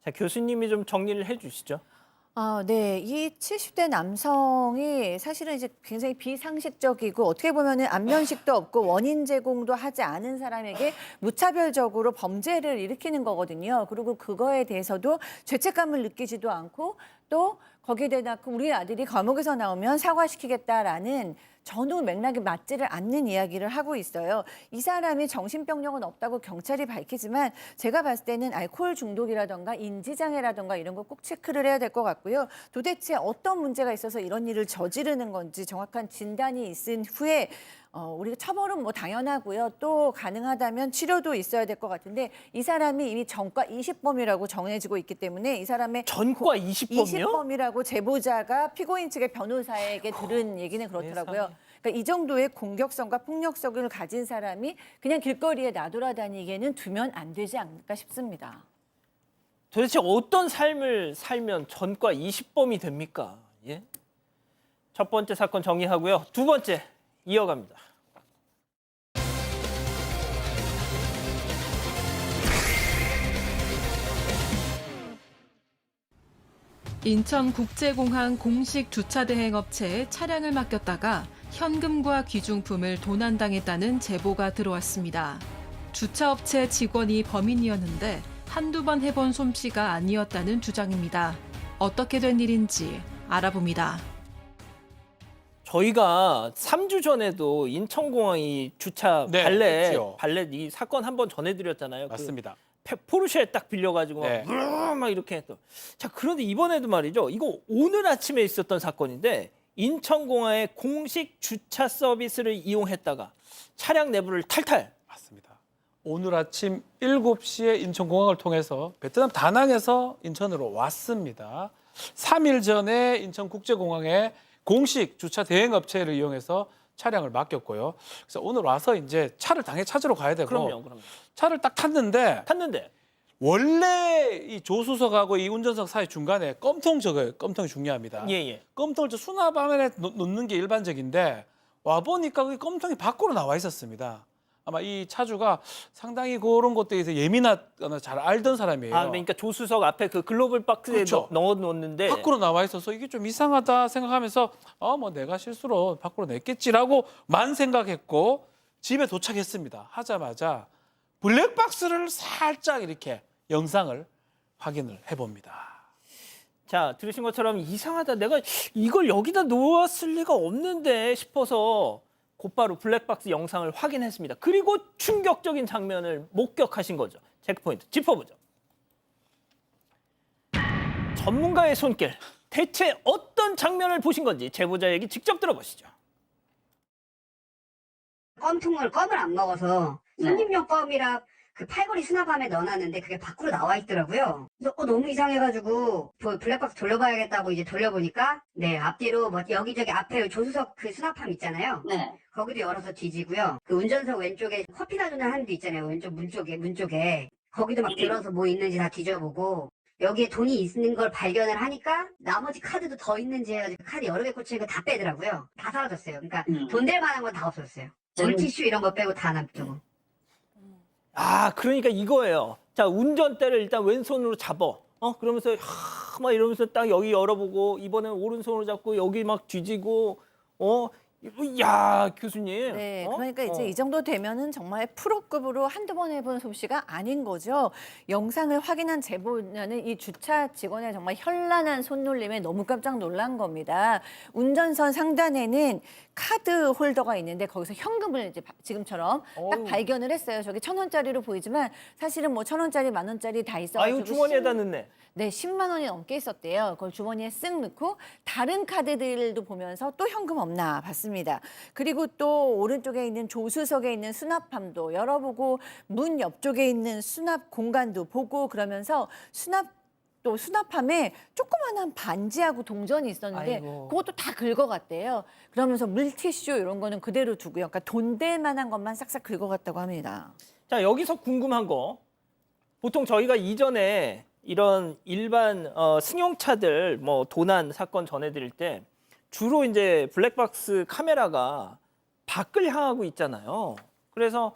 자 교수님이 좀 정리를 해주시죠. 네. 이 70대 남성이 사실은 이제 굉장히 비상식적이고 어떻게 보면은 안면식도 없고 원인 제공도 하지 않은 사람에게 무차별적으로 범죄를 일으키는 거거든요. 그리고 그거에 대해서도 죄책감을 느끼지도 않고 또 거기에 대해 우리 아들이 감옥에서 나오면 사과시키겠다라는 전후 맥락이 맞지를 않는 이야기를 하고 있어요. 이 사람이 정신병력은 없다고 경찰이 밝히지만 제가 봤을 때는 알코올 중독이라던가 인지장애라던가 이런 거 꼭 체크를 해야 될 것 같고요. 도대체 어떤 문제가 있어서 이런 일을 저지르는 건지 정확한 진단이 있은 후에 우리가 처벌은 뭐 당연하고요. 또 가능하다면 치료도 있어야 될 것 같은데 이 사람이 이미 전과 20범이라고 정해지고 있기 때문에 이 사람의 전과 20범이요? 20범이라고 제보자가 피고인 측의 변호사에게 들은 얘기는 그렇더라고요. 그러니까 이 정도의 공격성과 폭력성을 가진 사람이 그냥 길거리에 나돌아다니기에는 두면 안 되지 않을까 싶습니다. 도대체 어떤 삶을 살면 전과 20범이 됩니까? 예? 첫 번째 사건 정리하고요. 두 번째 이어갑니다. 인천국제공항 공식 주차대행업체에 차량을 맡겼다가 현금과 귀중품을 도난당했다는 제보가 들어왔습니다. 주차업체 직원이 범인이었는데 한두 번 해본 솜씨가 아니었다는 주장입니다. 어떻게 된 일인지 알아봅니다. 저희가 3주 전에도 인천공항 이 주차 네, 그렇죠. 발렛 이 사건 한번 전해드렸잖아요. 맞습니다. 포르쉐 딱 빌려가지고 네. 막 이렇게 했던. 자 그런데 이번에도 말이죠. 이거 오늘 아침에 있었던 사건인데 인천공항의 공식 주차 서비스를 이용했다가 차량 내부를 탈탈. 맞습니다. 오늘 아침 7시에 인천공항을 통해서 베트남 다낭에서 인천으로 왔습니다. 3일 전에 인천국제공항에 공식 주차 대행업체를 이용해서 차량을 맡겼고요. 그래서 오늘 와서 이제 차를 당연히 찾으러 가야 되고 그럼요. 차를 딱 탔는데 원래 이 조수석하고 이 운전석 사이 중간에 껌통 적어요. 껌통이 중요합니다. 예. 껌통을 저 수납 화면에 놓는 게 일반적인데 와 보니까 그 껌통이 밖으로 나와 있었습니다. 아마 이 차주가 상당히 그런 것들에 대해서 예민하거나 잘 알던 사람이에요. 아 그러니까 조수석 앞에 그 글로벌 박스에 그렇죠. 넣어놓는데 밖으로 나와 있어서 이게 좀 이상하다 생각하면서 뭐 내가 실수로 밖으로 냈겠지라고만 생각했고 집에 도착했습니다. 하자마자 블랙박스를 살짝 이렇게 영상을 확인을 해봅니다. 자, 들으신 것처럼 이상하다. 내가 이걸 여기다 놓았을 리가 없는데 싶어서 곧바로 블랙박스 영상을 확인했습니다. 그리고 충격적인 장면을 목격하신 거죠. 체크포인트 짚어보죠. 전문가의 손길. 대체 어떤 장면을 보신 건지 제보자 얘기 직접 들어보시죠. 껌통을 껌을 안 먹어서 손님용 껌이라 그 팔걸이 수납함에 넣어놨는데 그게 밖으로 나와 있더라고요. 그래서 너무 이상해가지고 블랙박스 돌려봐야겠다고 이제 돌려보니까 네 앞뒤로 뭐 여기저기 앞에 조수석 그 수납함 있잖아요. 네. 거기도 열어서 뒤지고요. 그 운전석 왼쪽에 커피나 주는 하는 데 있잖아요. 왼쪽 문 쪽에 거기도 막 들어서 뭐 있는지 다 뒤져보고 여기에 돈이 있는 걸 발견을 하니까 나머지 카드도 더 있는지 해가지고 카드 여러 개 꽂혀있고 다 빼더라고요. 다 사라졌어요. 그러니까 돈 될 만한 건 다 없었어요. 물티슈 이런 거 빼고 다 놔두고. 아, 그러니까 이거예요. 자, 운전대를 일단 왼손으로 잡어. 그러면서 막 이러면서 딱 여기 열어보고 이번엔 오른손으로 잡고 여기 막 뒤지고 야, 교수님. 네, 그러니까 이제 이 정도 되면은 정말 프로급으로 한두 번 해본 솜씨가 아닌 거죠. 영상을 확인한 제보자는 이 주차 직원의 정말 현란한 손놀림에 너무 깜짝 놀란 겁니다. 운전선 상단에는 카드 홀더가 있는데 거기서 현금을 이제 지금처럼 딱 발견을 했어요. 저기 1,000원짜리로 보이지만 사실은 뭐 1,000원짜리, 10,000원짜리 다 있어가지고 아유, 주머니에다 넣네. 네, 10만 원이 넘게 있었대요. 그걸 주머니에 쓱 넣고 다른 카드들도 보면서 또 현금 없나 봤습니다. 그리고 또 오른쪽에 있는 조수석에 있는 수납함도 열어보고 문 옆쪽에 있는 수납 공간도 보고 그러면서 또 수납함에 조그만한 반지하고 동전이 있었는데 아이고. 그것도 다 긁어갔대요. 그러면서 물티슈 이런 거는 그대로 두고요. 그러니까 돈 될 만한 것만 싹싹 긁어갔다고 합니다. 자, 여기서 궁금한 거. 보통 저희가 이전에 이런 일반 승용차들 뭐 도난 사건 전해드릴 때 주로 이제 블랙박스 카메라가 밖을 향하고 있잖아요. 그래서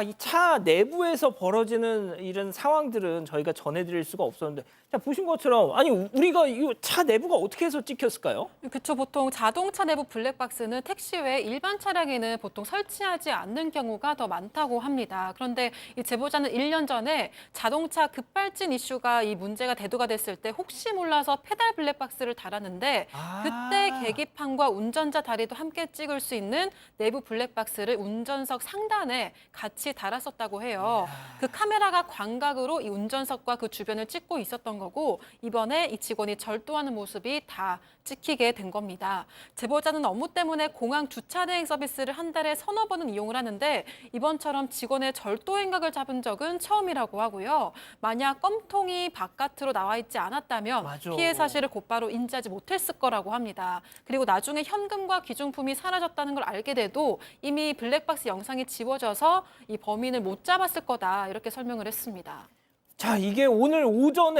이 차 내부에서 벌어지는 이런 상황들은 저희가 전해드릴 수가 없었는데, 자, 보신 것처럼 아니 우리가 이 차 내부가 어떻게 해서 찍혔을까요? 그렇죠. 보통 자동차 내부 블랙박스는 택시 외 일반 차량에는 보통 설치하지 않는 경우가 더 많다고 합니다. 그런데 이 제보자는 1년 전에 자동차 급발진 이슈가 이 문제가 대두가 됐을 때 혹시 몰라서 페달 블랙박스를 달았는데 그때 계기판과 운전자 다리도 함께 찍을 수 있는 내부 블랙박스를 운전석 상단에 같이 달았었다고 해요. 그 카메라가 광각으로 이 운전석과 그 주변을 찍고 있었던 거고 이번에 이 직원이 절도하는 모습이 다 찍히게 된 겁니다. 제보자는 업무 때문에 공항 주차 대행 서비스를 한 달에 서너 번은 이용을 하는데 이번처럼 직원의 절도 행각을 잡은 적은 처음이라고 하고요. 만약 껌통이 바깥으로 나와 있지 않았다면 맞아. 피해 사실을 곧바로 인지하지 못했을 거라고 합니다. 그리고 나중에 현금과 귀중품이 사라졌다는 걸 알게 돼도 이미 블랙박스 영상이 지워져서 이 범인을 못 잡았을 거다 이렇게 설명을 했습니다. 자, 이게 오늘 오전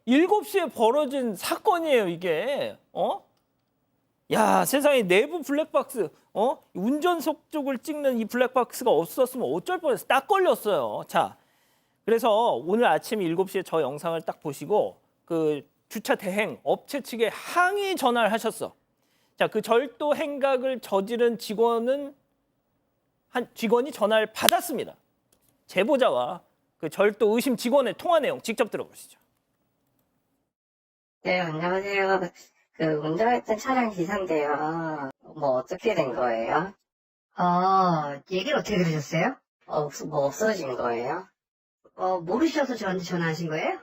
7시에 벌어진 사건이에요, 이게. 야, 세상에 내부 블랙박스, 운전석 쪽을 찍는 이 블랙박스가 없었으면 어쩔 뻔했어. 딱 걸렸어요. 자, 그래서 오늘 아침 7시에 저 영상을 딱 보시고 그 주차 대행 업체 측에 항의 전화를 하셨어. 자, 그 절도 행각을 저지른 직원이 전화를 받았습니다. 제보자와 그 절도 의심 직원의 통화 내용 직접 들어보시죠. 네, 안녕하세요. 운전했던 차량 기사인데요. 뭐 어떻게 된 거예요? 얘기를 어떻게 들으셨어요? 뭐 없어진 거예요? 모르셔서 저한테 전화하신 거예요?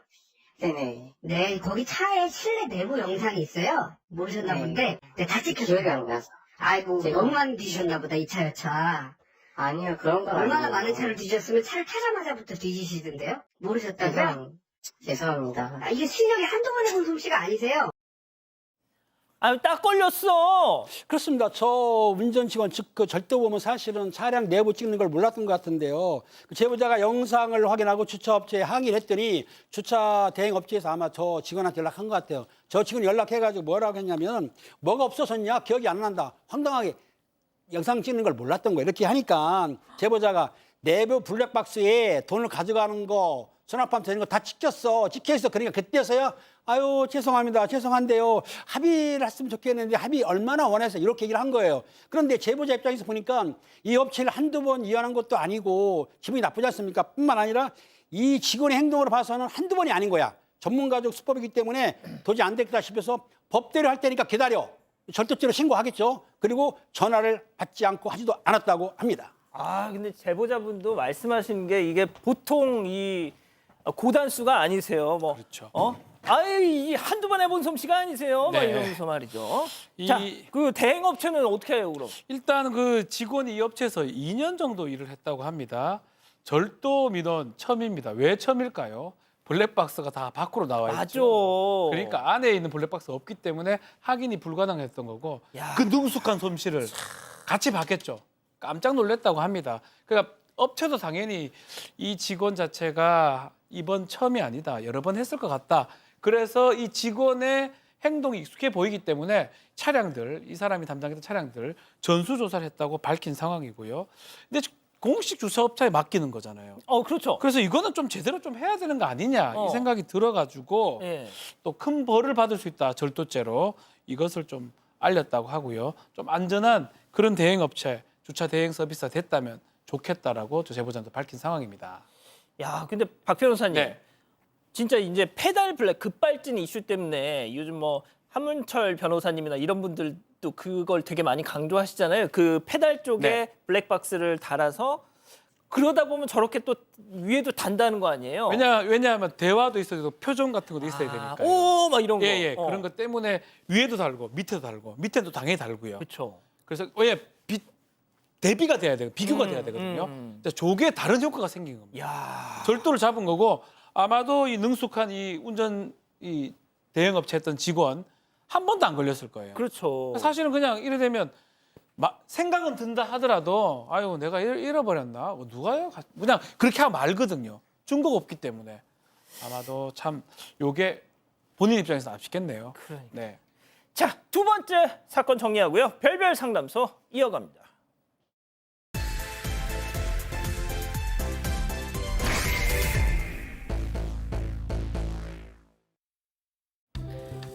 네네. 네, 거기 차에 실내 내부 영상이 있어요. 모르셨나 네. 본데, 네, 다 기억이 찍혔어요. 안 나서. 아이고, 제가- 너무 많이 뒤지셨나 보다, 이 차 여차. 아니요, 그런 건 얼마나 아니에요. 많은 차를 뒤졌으면 차를 타자마자부터 뒤지시던데요? 모르셨다고요? 죄송합니다. 이게 실력이 한두 번 해본 솜씨가 아니세요? 딱 걸렸어. 그렇습니다. 저 운전 직원 즉 그 절도 보면 사실은 차량 내부 찍는 걸 몰랐던 것 같은데요. 그 제보자가 영상을 확인하고 주차업체에 항의를 했더니 주차 대행업체에서 아마 저 직원한테 연락한 것 같아요. 저 직원 연락해가지고 뭐라고 했냐면 뭐가 없어졌냐 기억이 안 난다. 황당하게 영상 찍는 걸 몰랐던 거예요. 이렇게 하니까 제보자가 내부 블랙박스에 돈을 가져가는 거 수납하면 되는 거 다 찍혀있어. 그러니까 그때서야 아유 죄송합니다. 죄송한데요. 합의를 했으면 좋겠는데 합의 얼마나 원해서 이렇게 얘기를 한 거예요. 그런데 제보자 입장에서 보니까 이 업체를 한두 번 이완한 것도 아니고 기분이 나쁘지 않습니까? 뿐만 아니라 이 직원의 행동으로 봐서는 한두 번이 아닌 거야. 전문가적 수법이기 때문에 도저히 안 되겠다 싶어서 법대로 할 테니까 기다려. 절도죄로 신고하겠죠. 그리고 전화를 받지 않고 하지도 않았다고 합니다. 아, 근데 제보자분도 말씀하신 게 이게 보통 이 고단수가 아니세요. 뭐 그렇죠. 아유, 이 한두 번 해본 솜씨가 아니세요. 막 네. 이러면서 말이죠. 이- 자, 그 대행업체는 어떻게 해요, 그럼? 일단 그 직원이 이 업체에서 2년 정도 일을 했다고 합니다. 절도 민원 처음입니다. 왜 처음일까요? 블랙박스가 다 밖으로 나와 맞아. 있죠. 그러니까 안에 있는 블랙박스가 없기 때문에 확인이 불가능했던 거고 야. 그 능숙한 솜씨를 같이 봤겠죠. 깜짝 놀랐다고 합니다. 그러니까 업체도 당연히 이 직원 자체가 이번 처음이 아니다. 여러 번 했을 것 같다. 그래서 이 직원의 행동이 익숙해 보이기 때문에 차량들, 이 사람이 담당했던 차량들 전수조사를 했다고 밝힌 상황이고요. 근데 공식 주차업체에 맡기는 거잖아요. 그렇죠. 그래서 이거는 좀 제대로 좀 해야 되는 거 아니냐 이 생각이 들어가지고 예. 또 큰 벌을 받을 수 있다. 절도죄로 이것을 좀 알렸다고 하고요. 좀 안전한 그런 대행업체, 주차 대행 서비스가 됐다면 좋겠다라고 저 제보자도 밝힌 상황입니다. 야, 근데 박 변호사님. 네. 진짜 이제 페달 블랙 급발진 이슈 때문에 요즘 뭐 한문철 변호사님이나 이런 분들도 그걸 되게 많이 강조하시잖아요. 그 페달 쪽에 네. 블랙박스를 달아서 그러다 보면 저렇게 또 위에도 단다는 거 아니에요? 왜냐하면 대화도 있어야 되고 표정 같은 것도 있어야 되니까요. 오, 막 이런 거. 예, 그런 것 때문에 위에도 달고 밑에도 달고 밑에도 당연히 달고요. 그렇죠. 그래서 대비가 돼야 돼요. 비교가 돼야 되거든요. 근데 저게 다른 효과가 생긴 겁니다. 야. 절도를 잡은 거고 아마도 이 능숙한 이 운전 이 대행업체 했던 직원 한 번도 안 걸렸을 거예요. 그렇죠. 사실은 그냥 이래 되면 생각은 든다 하더라도 아유 내가 잃어버렸나 뭐 누가요? 그냥 그렇게 하면 말거든요. 증거가 없기 때문에 아마도 참 요게 본인 입장에서 아쉽겠네요. 그러니까. 네. 자, 두 번째 사건 정리하고요. 별별 상담소 이어갑니다.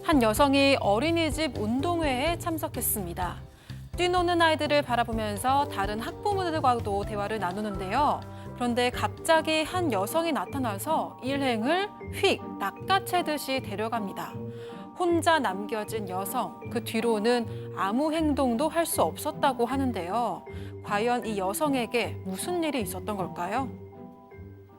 한 여성이 어린이집 운동회에 참석했습니다. 뛰노는 아이들을 바라보면서 다른 학부모들과도 대화를 나누는데요. 그런데 갑자기 한 여성이 나타나서 일행을 휙 낚아채듯이 데려갑니다. 혼자 남겨진 여성, 그 뒤로는 아무 행동도 할 수 없었다고 하는데요. 과연 이 여성에게 무슨 일이 있었던 걸까요?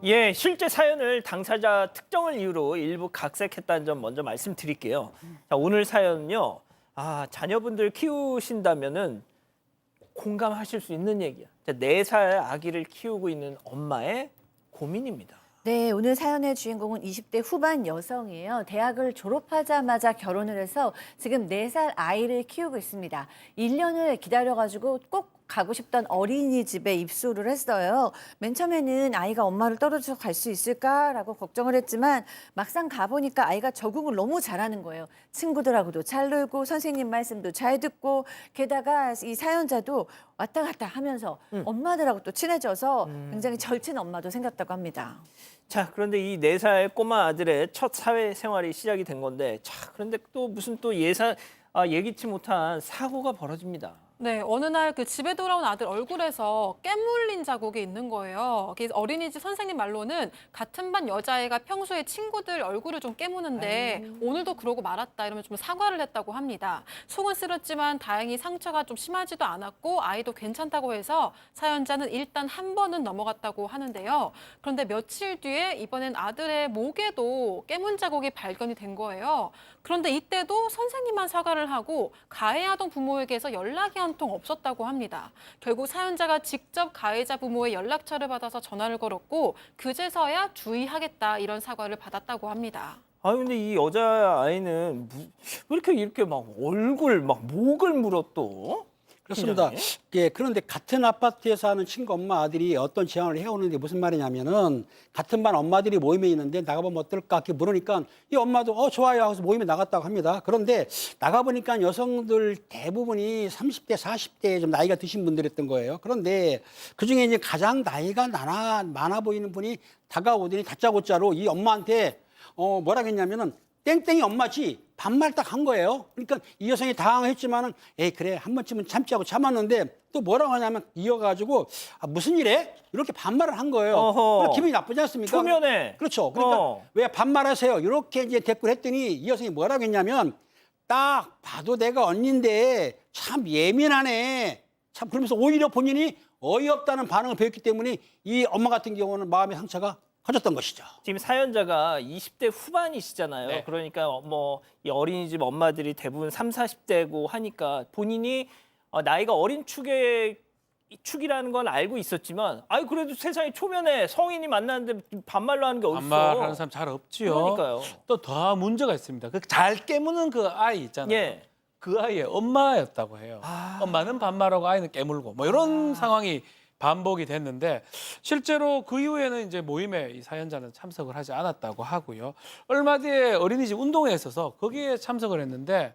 예, 실제 사연을 당사자 특정을 이유로 일부 각색했다는 점 먼저 말씀드릴게요. 자, 오늘 사연은요. 자녀분들 키우신다면은 공감하실 수 있는 얘기야. 4살 아기를 키우고 있는 엄마의 고민입니다. 네, 오늘 사연의 주인공은 20대 후반 여성이에요. 대학을 졸업하자마자 결혼을 해서 지금 4살 아이를 키우고 있습니다. 1년을 기다려가지고 꼭 가고 싶던 어린이집에 입소를 했어요. 맨 처음에는 아이가 엄마를 떨어져서 갈 수 있을까라고 걱정을 했지만 막상 가보니까 아이가 적응을 너무 잘하는 거예요. 친구들하고도 잘 놀고 선생님 말씀도 잘 듣고 게다가 이 사연자도 왔다 갔다 하면서 엄마들하고 또 친해져서 굉장히 절친 엄마도 생겼다고 합니다. 자, 그런데 이 4살 꼬마 아들의 첫 사회생활이 시작이 된 건데, 자, 그런데 또 무슨 또 예기치 못한 사고가 벌어집니다. 네, 어느 날 그 집에 돌아온 아들 얼굴에서 깨물린 자국이 있는 거예요. 어린이집 선생님 말로는 같은 반 여자애가 평소에 친구들 얼굴을 좀 깨무는데 오늘도 그러고 말았다 이러면 좀 사과를 했다고 합니다. 속은 쓰렸지만 다행히 상처가 좀 심하지도 않았고 아이도 괜찮다고 해서 사연자는 일단 한 번은 넘어갔다고 하는데요. 그런데 며칠 뒤에 이번엔 아들의 목에도 깨문 자국이 발견이 된 거예요. 그런데 이때도 선생님만 사과를 하고 가해하던 부모에게서 연락이 한 통 없었다고 합니다. 결국 사연자가 직접 가해자 부모의 연락처를 받아서 전화를 걸었고 그제서야 주의하겠다 이런 사과를 받았다고 합니다. 근데 이 여자 아이는 왜 이렇게 막 얼굴, 막 목을 물어 또? 그렇습니다. 팀장님. 예, 그런데 같은 아파트에 사는 친구 엄마 아들이 어떤 제안을 해오는데 무슨 말이냐면은 같은 반 엄마들이 모임에 있는데 나가보면 어떨까 이렇게 물으니까 이 엄마도 좋아요 하고서 모임에 나갔다고 합니다. 그런데 나가보니까 여성들 대부분이 30대, 40대 좀 나이가 드신 분들이었던 거예요. 그런데 그중에 이제 가장 나이가 많아 보이는 분이 다가오더니 다짜고짜로 이 엄마한테 뭐라 했냐면은 땡땡이 엄마지 반말 딱 한 거예요. 그러니까 이 여성이 당황했지만은 에이 그래 한 번쯤은 참지 하고 참았는데 또 뭐라고 하냐면 이어가지고 무슨 일해? 이렇게 반말을 한 거예요. 어허. 그럼 기분이 나쁘지 않습니까? 초면에. 그렇죠. 그러니까 왜 반말하세요? 이렇게 이제 댓글 했더니 이 여성이 뭐라고 했냐면 딱 봐도 내가 언니인데 참 예민하네. 참 그러면서 오히려 본인이 어이없다는 반응을 보였기 때문에 이 엄마 같은 경우는 마음의 상처가 커졌던 것이죠. 지금 사연자가 20대 후반이시잖아요. 네. 그러니까 뭐 이 어린이집 엄마들이 대부분 30, 40대고 하니까 본인이 나이가 어린 축이라는 건 알고 있었지만 아이 그래도 세상에 초면에 성인이 만났는데 반말로 하는 게 어딨어. 반말하는 사람 잘 없지요. 그러니까요. 또 더 문제가 있습니다. 그 잘 깨무는 그 아이 있잖아요. 예. 그 아이의 엄마였다고 해요. 엄마는 반말하고 아이는 깨물고 뭐 이런 상황이 반복이 됐는데 실제로 그 이후에는 이제 모임에 이 사연자는 참석을 하지 않았다고 하고요. 얼마 뒤에 어린이집 운동회에 있어서 거기에 참석을 했는데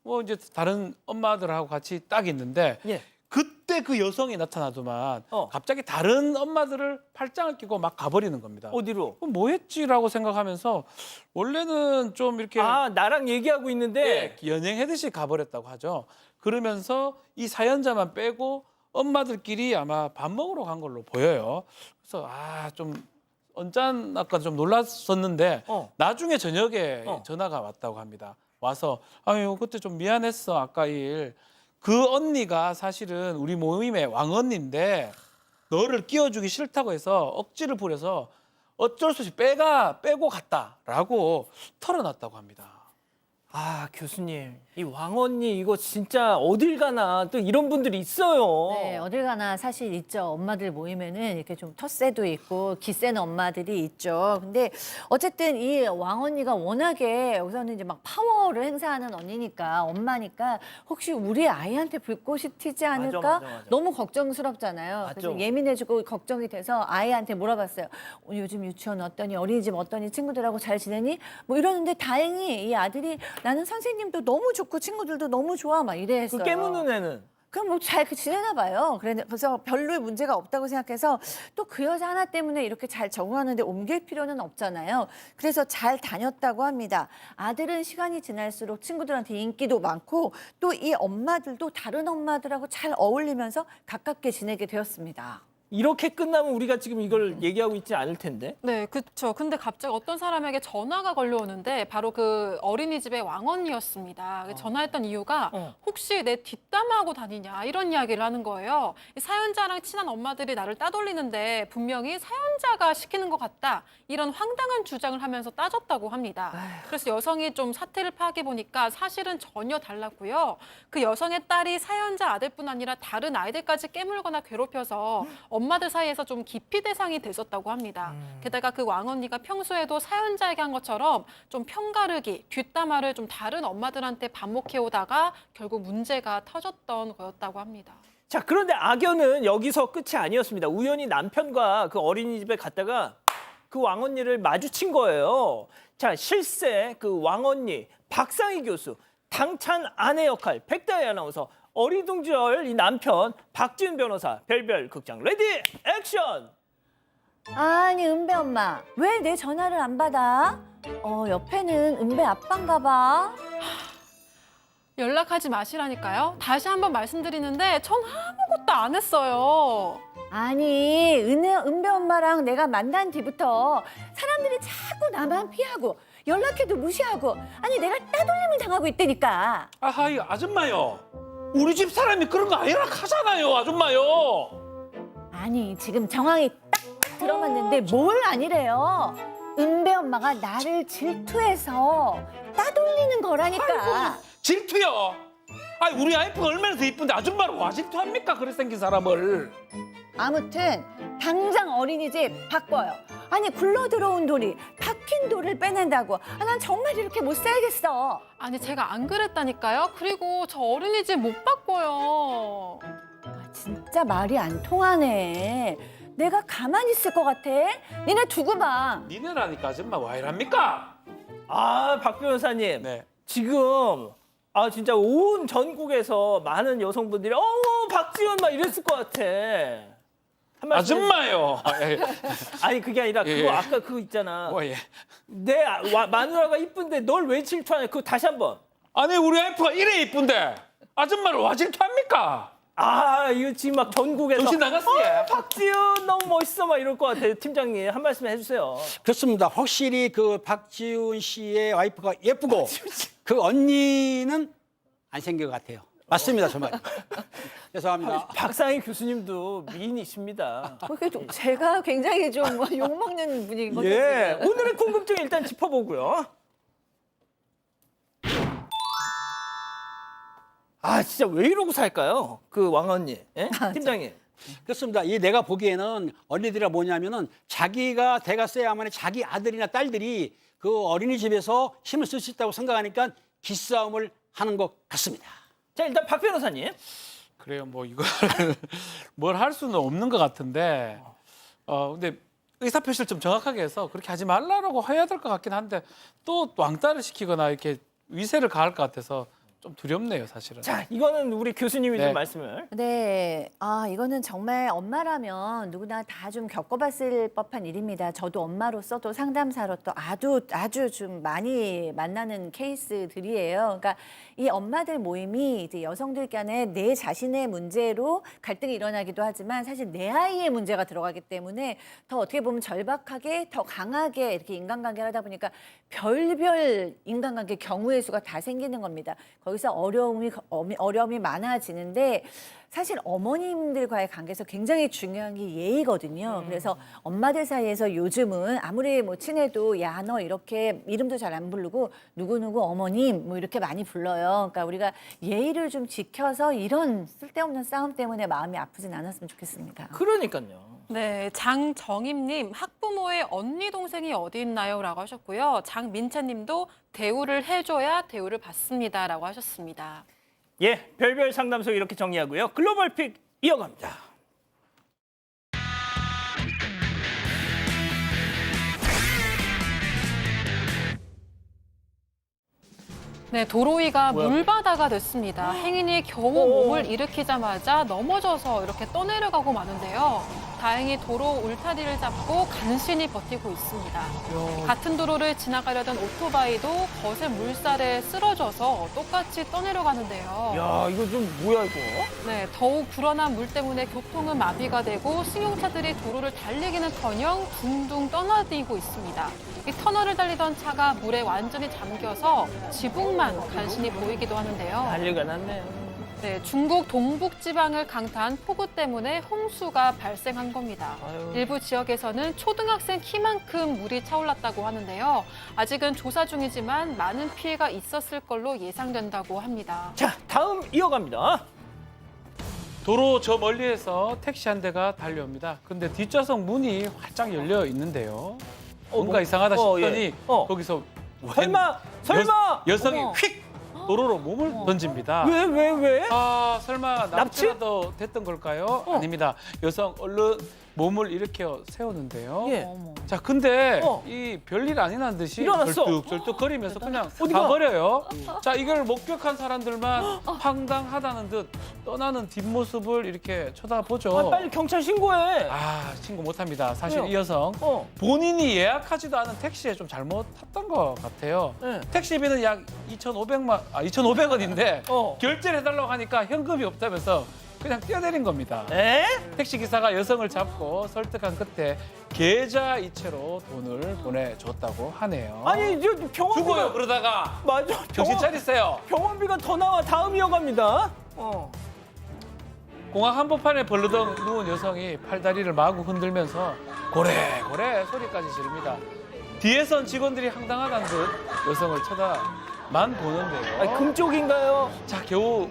뭐 이제 다른 엄마들하고 같이 딱 있는데 예. 그때 그 여성이 나타나더만 어. 갑자기 다른 엄마들을 팔짱을 끼고 막 가버리는 겁니다. 어디로? 그럼 뭐 했지라고 생각하면서 원래는 좀 이렇게 나랑 얘기하고 있는데 연행하듯이 가버렸다고 하죠. 그러면서 이 사연자만 빼고 엄마들끼리 아마 밥 먹으러 간 걸로 보여요. 그래서 좀 언짢 아까 좀 놀랐었는데 나중에 저녁에 전화가 왔다고 합니다. 와서 아유 그때 좀 미안했어 아까 일. 그 언니가 사실은 우리 모임의 왕언니인데 너를 끼워주기 싫다고 해서 억지를 부려서 어쩔 수 없이 빼고 갔다라고 털어놨다고 합니다. 교수님 이 왕언니 이거 진짜 어딜 가나 또 이런 분들이 있어요. 네, 어딜 가나 사실 있죠. 엄마들 모이면은 이렇게 좀 텃세도 있고 기세는 엄마들이 있죠. 근데 어쨌든 이 왕언니가 워낙에 우선은 이제 막 파워를 행사하는 언니니까 엄마니까 혹시 우리 아이한테 불꽃이 튀지 않을까? 맞아. 너무 걱정스럽잖아요. 맞아. 그래서 예민해지고 걱정이 돼서 아이한테 물어봤어요. 요즘 유치원 어떠니? 어린이집 어떠니? 친구들하고 잘 지내니? 뭐 이러는데 다행히 이 아들이 나는 선생님도 너무 좋고 친구들도 너무 좋아 막 이래 했어요. 그 깨무는 애는 그럼 뭐 잘 지내나 봐요. 그래서 별로 문제가 없다고 생각해서 또 그 여자 하나 때문에 이렇게 잘 적응하는데 옮길 필요는 없잖아요. 그래서 잘 다녔다고 합니다. 아들은 시간이 지날수록 친구들한테 인기도 많고 또 이 엄마들도 다른 엄마들하고 잘 어울리면서 가깝게 지내게 되었습니다. 이렇게 끝나면 우리가 지금 이걸 얘기하고 있지 않을 텐데. 네, 그렇죠. 근데 갑자기 어떤 사람에게 전화가 걸려오는데 바로 그 어린이집의 왕언니였습니다. 전화했던 이유가 혹시 내 뒷담화하고 다니냐 이런 이야기를 하는 거예요. 이 사연자랑 친한 엄마들이 나를 따돌리는데 분명히 사연자가 시키는 것 같다. 이런 황당한 주장을 하면서 따졌다고 합니다. 그래서 여성이 좀 사태를 파악해 보니까 사실은 전혀 달랐고요. 그 여성의 딸이 사연자 아들뿐 아니라 다른 아이들까지 깨물거나 괴롭혀서 엄마들 사이에서 좀 기피 대상이 됐었다고 합니다. 게다가 그 왕언니가 평소에도 사연자에게 한 것처럼 좀 편가르기, 뒷담화를 좀 다른 엄마들한테 반복해 오다가 결국 문제가 터졌던 거였다고 합니다. 자, 그런데 악연은 여기서 끝이 아니었습니다. 우연히 남편과 그 어린이집에 갔다가 그 왕언니를 마주친 거예요. 자, 실세 그 왕언니 박상희 교수, 당찬 아내 역할 백다희 아나운서, 어리둥절 이 남편 박지훈 변호사, 별별 극장 레디 액션! 아니 은배 엄마 왜 내 전화를 안 받아? 옆에는 은배 아빠인가 봐. 연락하지 마시라니까요. 다시 한번 말씀드리는데 전 아무것도 안 했어요. 아니 은배 엄마랑 내가 만난 뒤부터 사람들이 자꾸 나만 피하고 연락해도 무시하고 아니 내가 따돌림을 당하고 있다니까. 아하이 아줌마요. 우리 집 사람이 그런 거 아니라 하잖아요, 아줌마요. 아니 지금 정황이 딱 들어갔는데 뭘 아니래요. 은배 엄마가 나를 질투해서 따돌리는 거라니까. 질투요. 아니 우리 아이프가 얼마나 더 이쁜데 아줌마를 와 질투합니까? 그래 생긴 사람을. 아무튼 당장 어린이집 바꿔요. 아니 굴러 들어온 돌이 박힌 돌을 빼낸다고. 아, 난 정말 이렇게 못 살겠어. 아니 제가 안 그랬다니까요. 그리고 저 어린이집 못 바꿔요. 아, 진짜 말이 안 통하네. 내가 가만히 있을 것 같아? 니네 두고 봐. 니네라니까 아줌마 와 이랍니까? 아, 박 변호사님. 네. 지금 진짜 온 전국에서 많은 여성분들이 박지원 막 이랬을 것 같아. 한 말씀 아줌마요. 예. 아니 그게 아니라 그거 예. 아까 그거 있잖아. 예. 내 마누라가 이쁜데 널 왜 질투하냐. 그거 다시 한번. 아니 우리 와이프가 이래 이쁜데 아줌마를 와 질투합니까? 이거 지금 막 전국에서 정신 나갔어요. 박지훈 너무 멋있어 막 이럴 것 같아요. 팀장님 한 말씀 해주세요. 그렇습니다. 확실히 그 박지훈 씨의 와이프가 예쁘고 그 언니는 안 생긴 것 같아요. 맞습니다, 정말. 죄송합니다. 박상희 교수님도 미인이십니다. 그래도 제가 굉장히 좀 욕먹는 분인 것 예, 같아요. 오늘의 궁금증 일단 짚어보고요. 진짜 왜 이러고 살까요? 그 왕언니, 예? 팀장님. 그렇습니다. 이 내가 보기에는 언니들이 뭐냐면은 자기가 대가 써야만 자기 아들이나 딸들이 그 어린이집에서 힘을 쓸 수 있다고 생각하니까 기싸움을 하는 것 같습니다. 자, 일단 박 변호사님. 그래요. 뭐 이걸 뭘 할 수는 없는 것 같은데 근데 의사 표시를 좀 정확하게 해서 그렇게 하지 말라고 해야 될 것 같긴 한데 또 왕따를 시키거나 이렇게 위세를 가할 것 같아서 좀 두렵네요, 사실은. 자, 이거는 우리 교수님이 네. 좀 말씀을. 네, 이거는 정말 엄마라면 누구나 다 좀 겪어봤을 법한 일입니다. 저도 엄마로서 또 상담사로 또 아주 좀 많이 만나는 케이스들이에요. 그러니까 이 엄마들 모임이 이제 여성들 간에 내 자신의 문제로 갈등이 일어나기도 하지만 사실 내 아이의 문제가 들어가기 때문에 더 어떻게 보면 절박하게 더 강하게 이렇게 인간관계를 하다 보니까 별별 인간관계 경우의 수가 다 생기는 겁니다. 거기서 어려움이 많아지는데 사실 어머님들과의 관계에서 굉장히 중요한 게 예의거든요. 그래서 엄마들 사이에서 요즘은 아무리 뭐 친해도 야, 너 이렇게 이름도 잘 안 부르고 누구누구 어머님 뭐 이렇게 많이 불러요. 그러니까 우리가 예의를 좀 지켜서 이런 쓸데없는 싸움 때문에 마음이 아프진 않았으면 좋겠습니다. 그러니까요. 네, 장정임님 학부모의 언니 동생이 어디 있나요? 라고 하셨고요. 장민채님도 대우를 해줘야 대우를 받습니다라고 하셨습니다. 예, 별별 상담소 이렇게 정리하고요. 글로벌 픽 이어갑니다. 네, 도로 위가 뭐야? 물바다가 됐습니다. 행인이 겨우 몸을 일으키자마자 넘어져서 이렇게 떠내려가고 마는데요. 다행히 도로 울타리를 잡고 간신히 버티고 있습니다. 같은 도로를 지나가려던 오토바이도 거센 물살에 쓰러져서 똑같이 떠내려가는데요. 야, 이거 좀 뭐야 이거? 네, 더욱 불어난 물 때문에 교통은 마비가 되고 승용차들이 도로를 달리기는커녕 둥둥 떠나들고 있습니다. 이 터널을 달리던 차가 물에 완전히 잠겨서 지붕만 간신히 보이기도 하는데요. 난리가 났네요. 네, 중국 동북지방을 강타한 폭우 때문에 홍수가 발생한 겁니다. 아유. 일부 지역에서는 초등학생 키만큼 물이 차올랐다고 하는데요. 아직은 조사 중이지만 많은 피해가 있었을 걸로 예상된다고 합니다. 자, 다음 이어갑니다. 도로 저 멀리에서 택시 한 대가 달려옵니다. 근데 뒷좌석 문이 활짝 열려 있는데요. 뭔가 뭐, 이상하다 싶더니 예. 거기서 설마 여성이 어머. 휙 도로로 몸을 던집니다. 왜? 설마 납치? 납치라도 됐던 걸까요? 아닙니다. 여성 얼른 몸을 일으켜 세우는데요. 예. 어머. 자, 근데 어. 이 별일 아니란 듯이 일어났어. 절뚝거리면서 그냥 어디가? 가버려요. 자, 이걸 목격한 사람들만 황당하다는 듯 떠나는 뒷모습을 이렇게 쳐다보죠. 빨리 경찰 신고해. 신고 못합니다. 사실 왜요? 이 여성 어. 본인이 예약하지도 않은 택시에 좀 잘못 탔던 것 같아요. 네. 택시비는 약 2,500원인데 어. 결제를 해달라고 하니까 현금이 없다면서 그냥 뛰어내린 겁니다. 에? 택시 기사가 여성을 잡고 설득한 끝에 계좌 이체로 돈을 보내줬다고 하네요. 아니, 저 병원비가 죽어요 그러다가 맞아. 정신 차리세요. 병원비가 더 나와. 다음 이어갑니다. 공항 한복판에 벌르덩 누운 여성이 팔다리를 마구 흔들면서 고래고래 소리까지 지릅니다. 뒤에선 직원들이 황당하다는 듯 여성을 쳐다만 보는데요. 아니, 금쪽인가요? 자, 겨우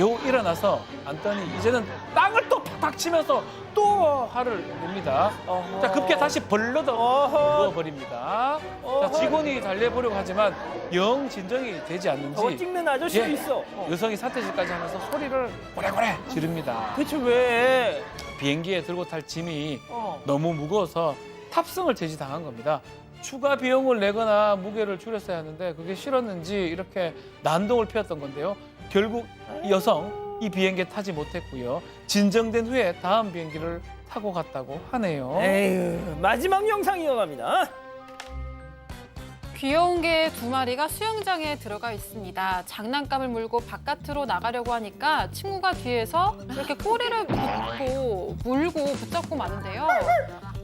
겨우 일어나서 앉더니 이제는 땅을 또 팍팍 치면서 또 화를 냅니다. 어허. 자, 급기야 다시 벌러덩 어허. 누워버립니다. 자, 어허. 직원이 달래보려고 하지만 영 진정이 되지 않는지 저거 찍는 아저씨도 예. 있어. 여성이 사태질까지 하면서 소리를 고래고래 지릅니다. 그치 왜? 비행기에 들고 탈 짐이 어. 너무 무거워서 탑승을 제지당한 겁니다. 추가 비용을 내거나 무게를 줄였어야 하는데 그게 싫었는지 이렇게 난동을 피웠던 건데요. 결국 이 여성 이 비행기에 타지 못했고요. 진정된 후에 다음 비행기를 타고 갔다고 하네요. 에휴, 마지막 영상 이어갑니다. 귀여운 개 2마리가 수영장에 들어가 있습니다. 장난감을 물고 바깥으로 나가려고 하니까 친구가 뒤에서 이렇게 꼬리를 물고 붙잡고 마는데요.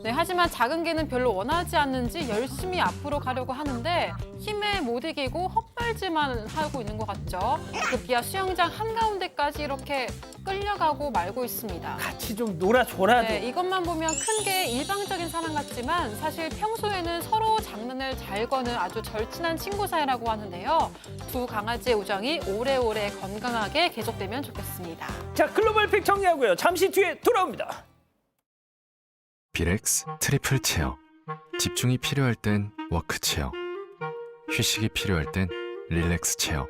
네, 하지만 작은 개는 별로 원하지 않는지 열심히 앞으로 가려고 하는데 힘에 못 이기고 헛발질만 하고 있는 것 같죠. 급기야 수영장 한가운데까지 이렇게 끌려가고 말고 있습니다. 같이 좀 놀아줘라도. 네, 이것만 보면 큰 게 일방적인 사랑 같지만 사실 평소에는 서로 장난을 잘 거는 아주 절친한 친구 사이라고 하는데요. 두 강아지의 우정이 오래오래 건강하게 계속되면 좋겠습니다. 자, 글로벌 픽 정리하고요. 잠시 뒤에 돌아옵니다. 비렉스 트리플 체어. 집중이 필요할 땐 워크 체어. 휴식이 필요할 땐 릴렉스 체어.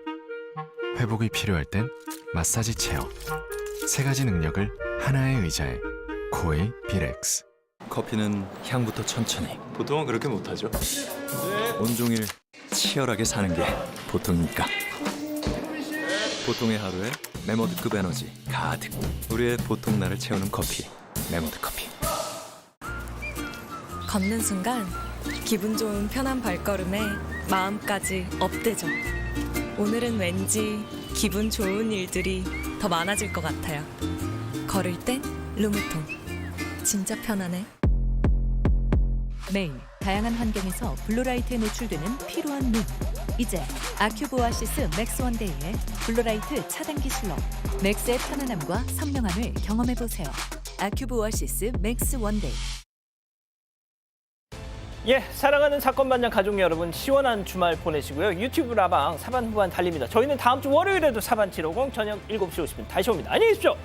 회복이 필요할 땐 마사지 체어. 세 가지 능력을 하나의 의자에. 코웨이 비렉스. 커피는 향부터 천천히. 보통은 그렇게 못하죠. 온종일 치열하게 사는 게 보통이니까. 보통의 하루에 메모드급 에너지 가득. 우리의 보통 날을 채우는 커피. 메모드 커피. 걷는 순간 기분 좋은 편한 발걸음에 마음까지 업되죠. 오늘은 왠지 기분 좋은 일들이 더 많아질 것 같아요. 걸을 땐 루무통. 진짜 편하네. 매일 다양한 환경에서 블루라이트에 노출되는 피로한 눈. 이제 아큐브 오아시스 맥스 원데이의 블루라이트 차단 기술로 맥스의 편안함과 선명함을 경험해보세요. 아큐브 오아시스 맥스 원데이. 예, 사랑하는 사건 반장 가족 여러분, 시원한 주말 보내시고요. 유튜브 라방 사반 후반 달립니다. 저희는 다음 주 월요일에도 사반 750 저녁 7시 50분 다시 옵니다. 안녕히 계십시오.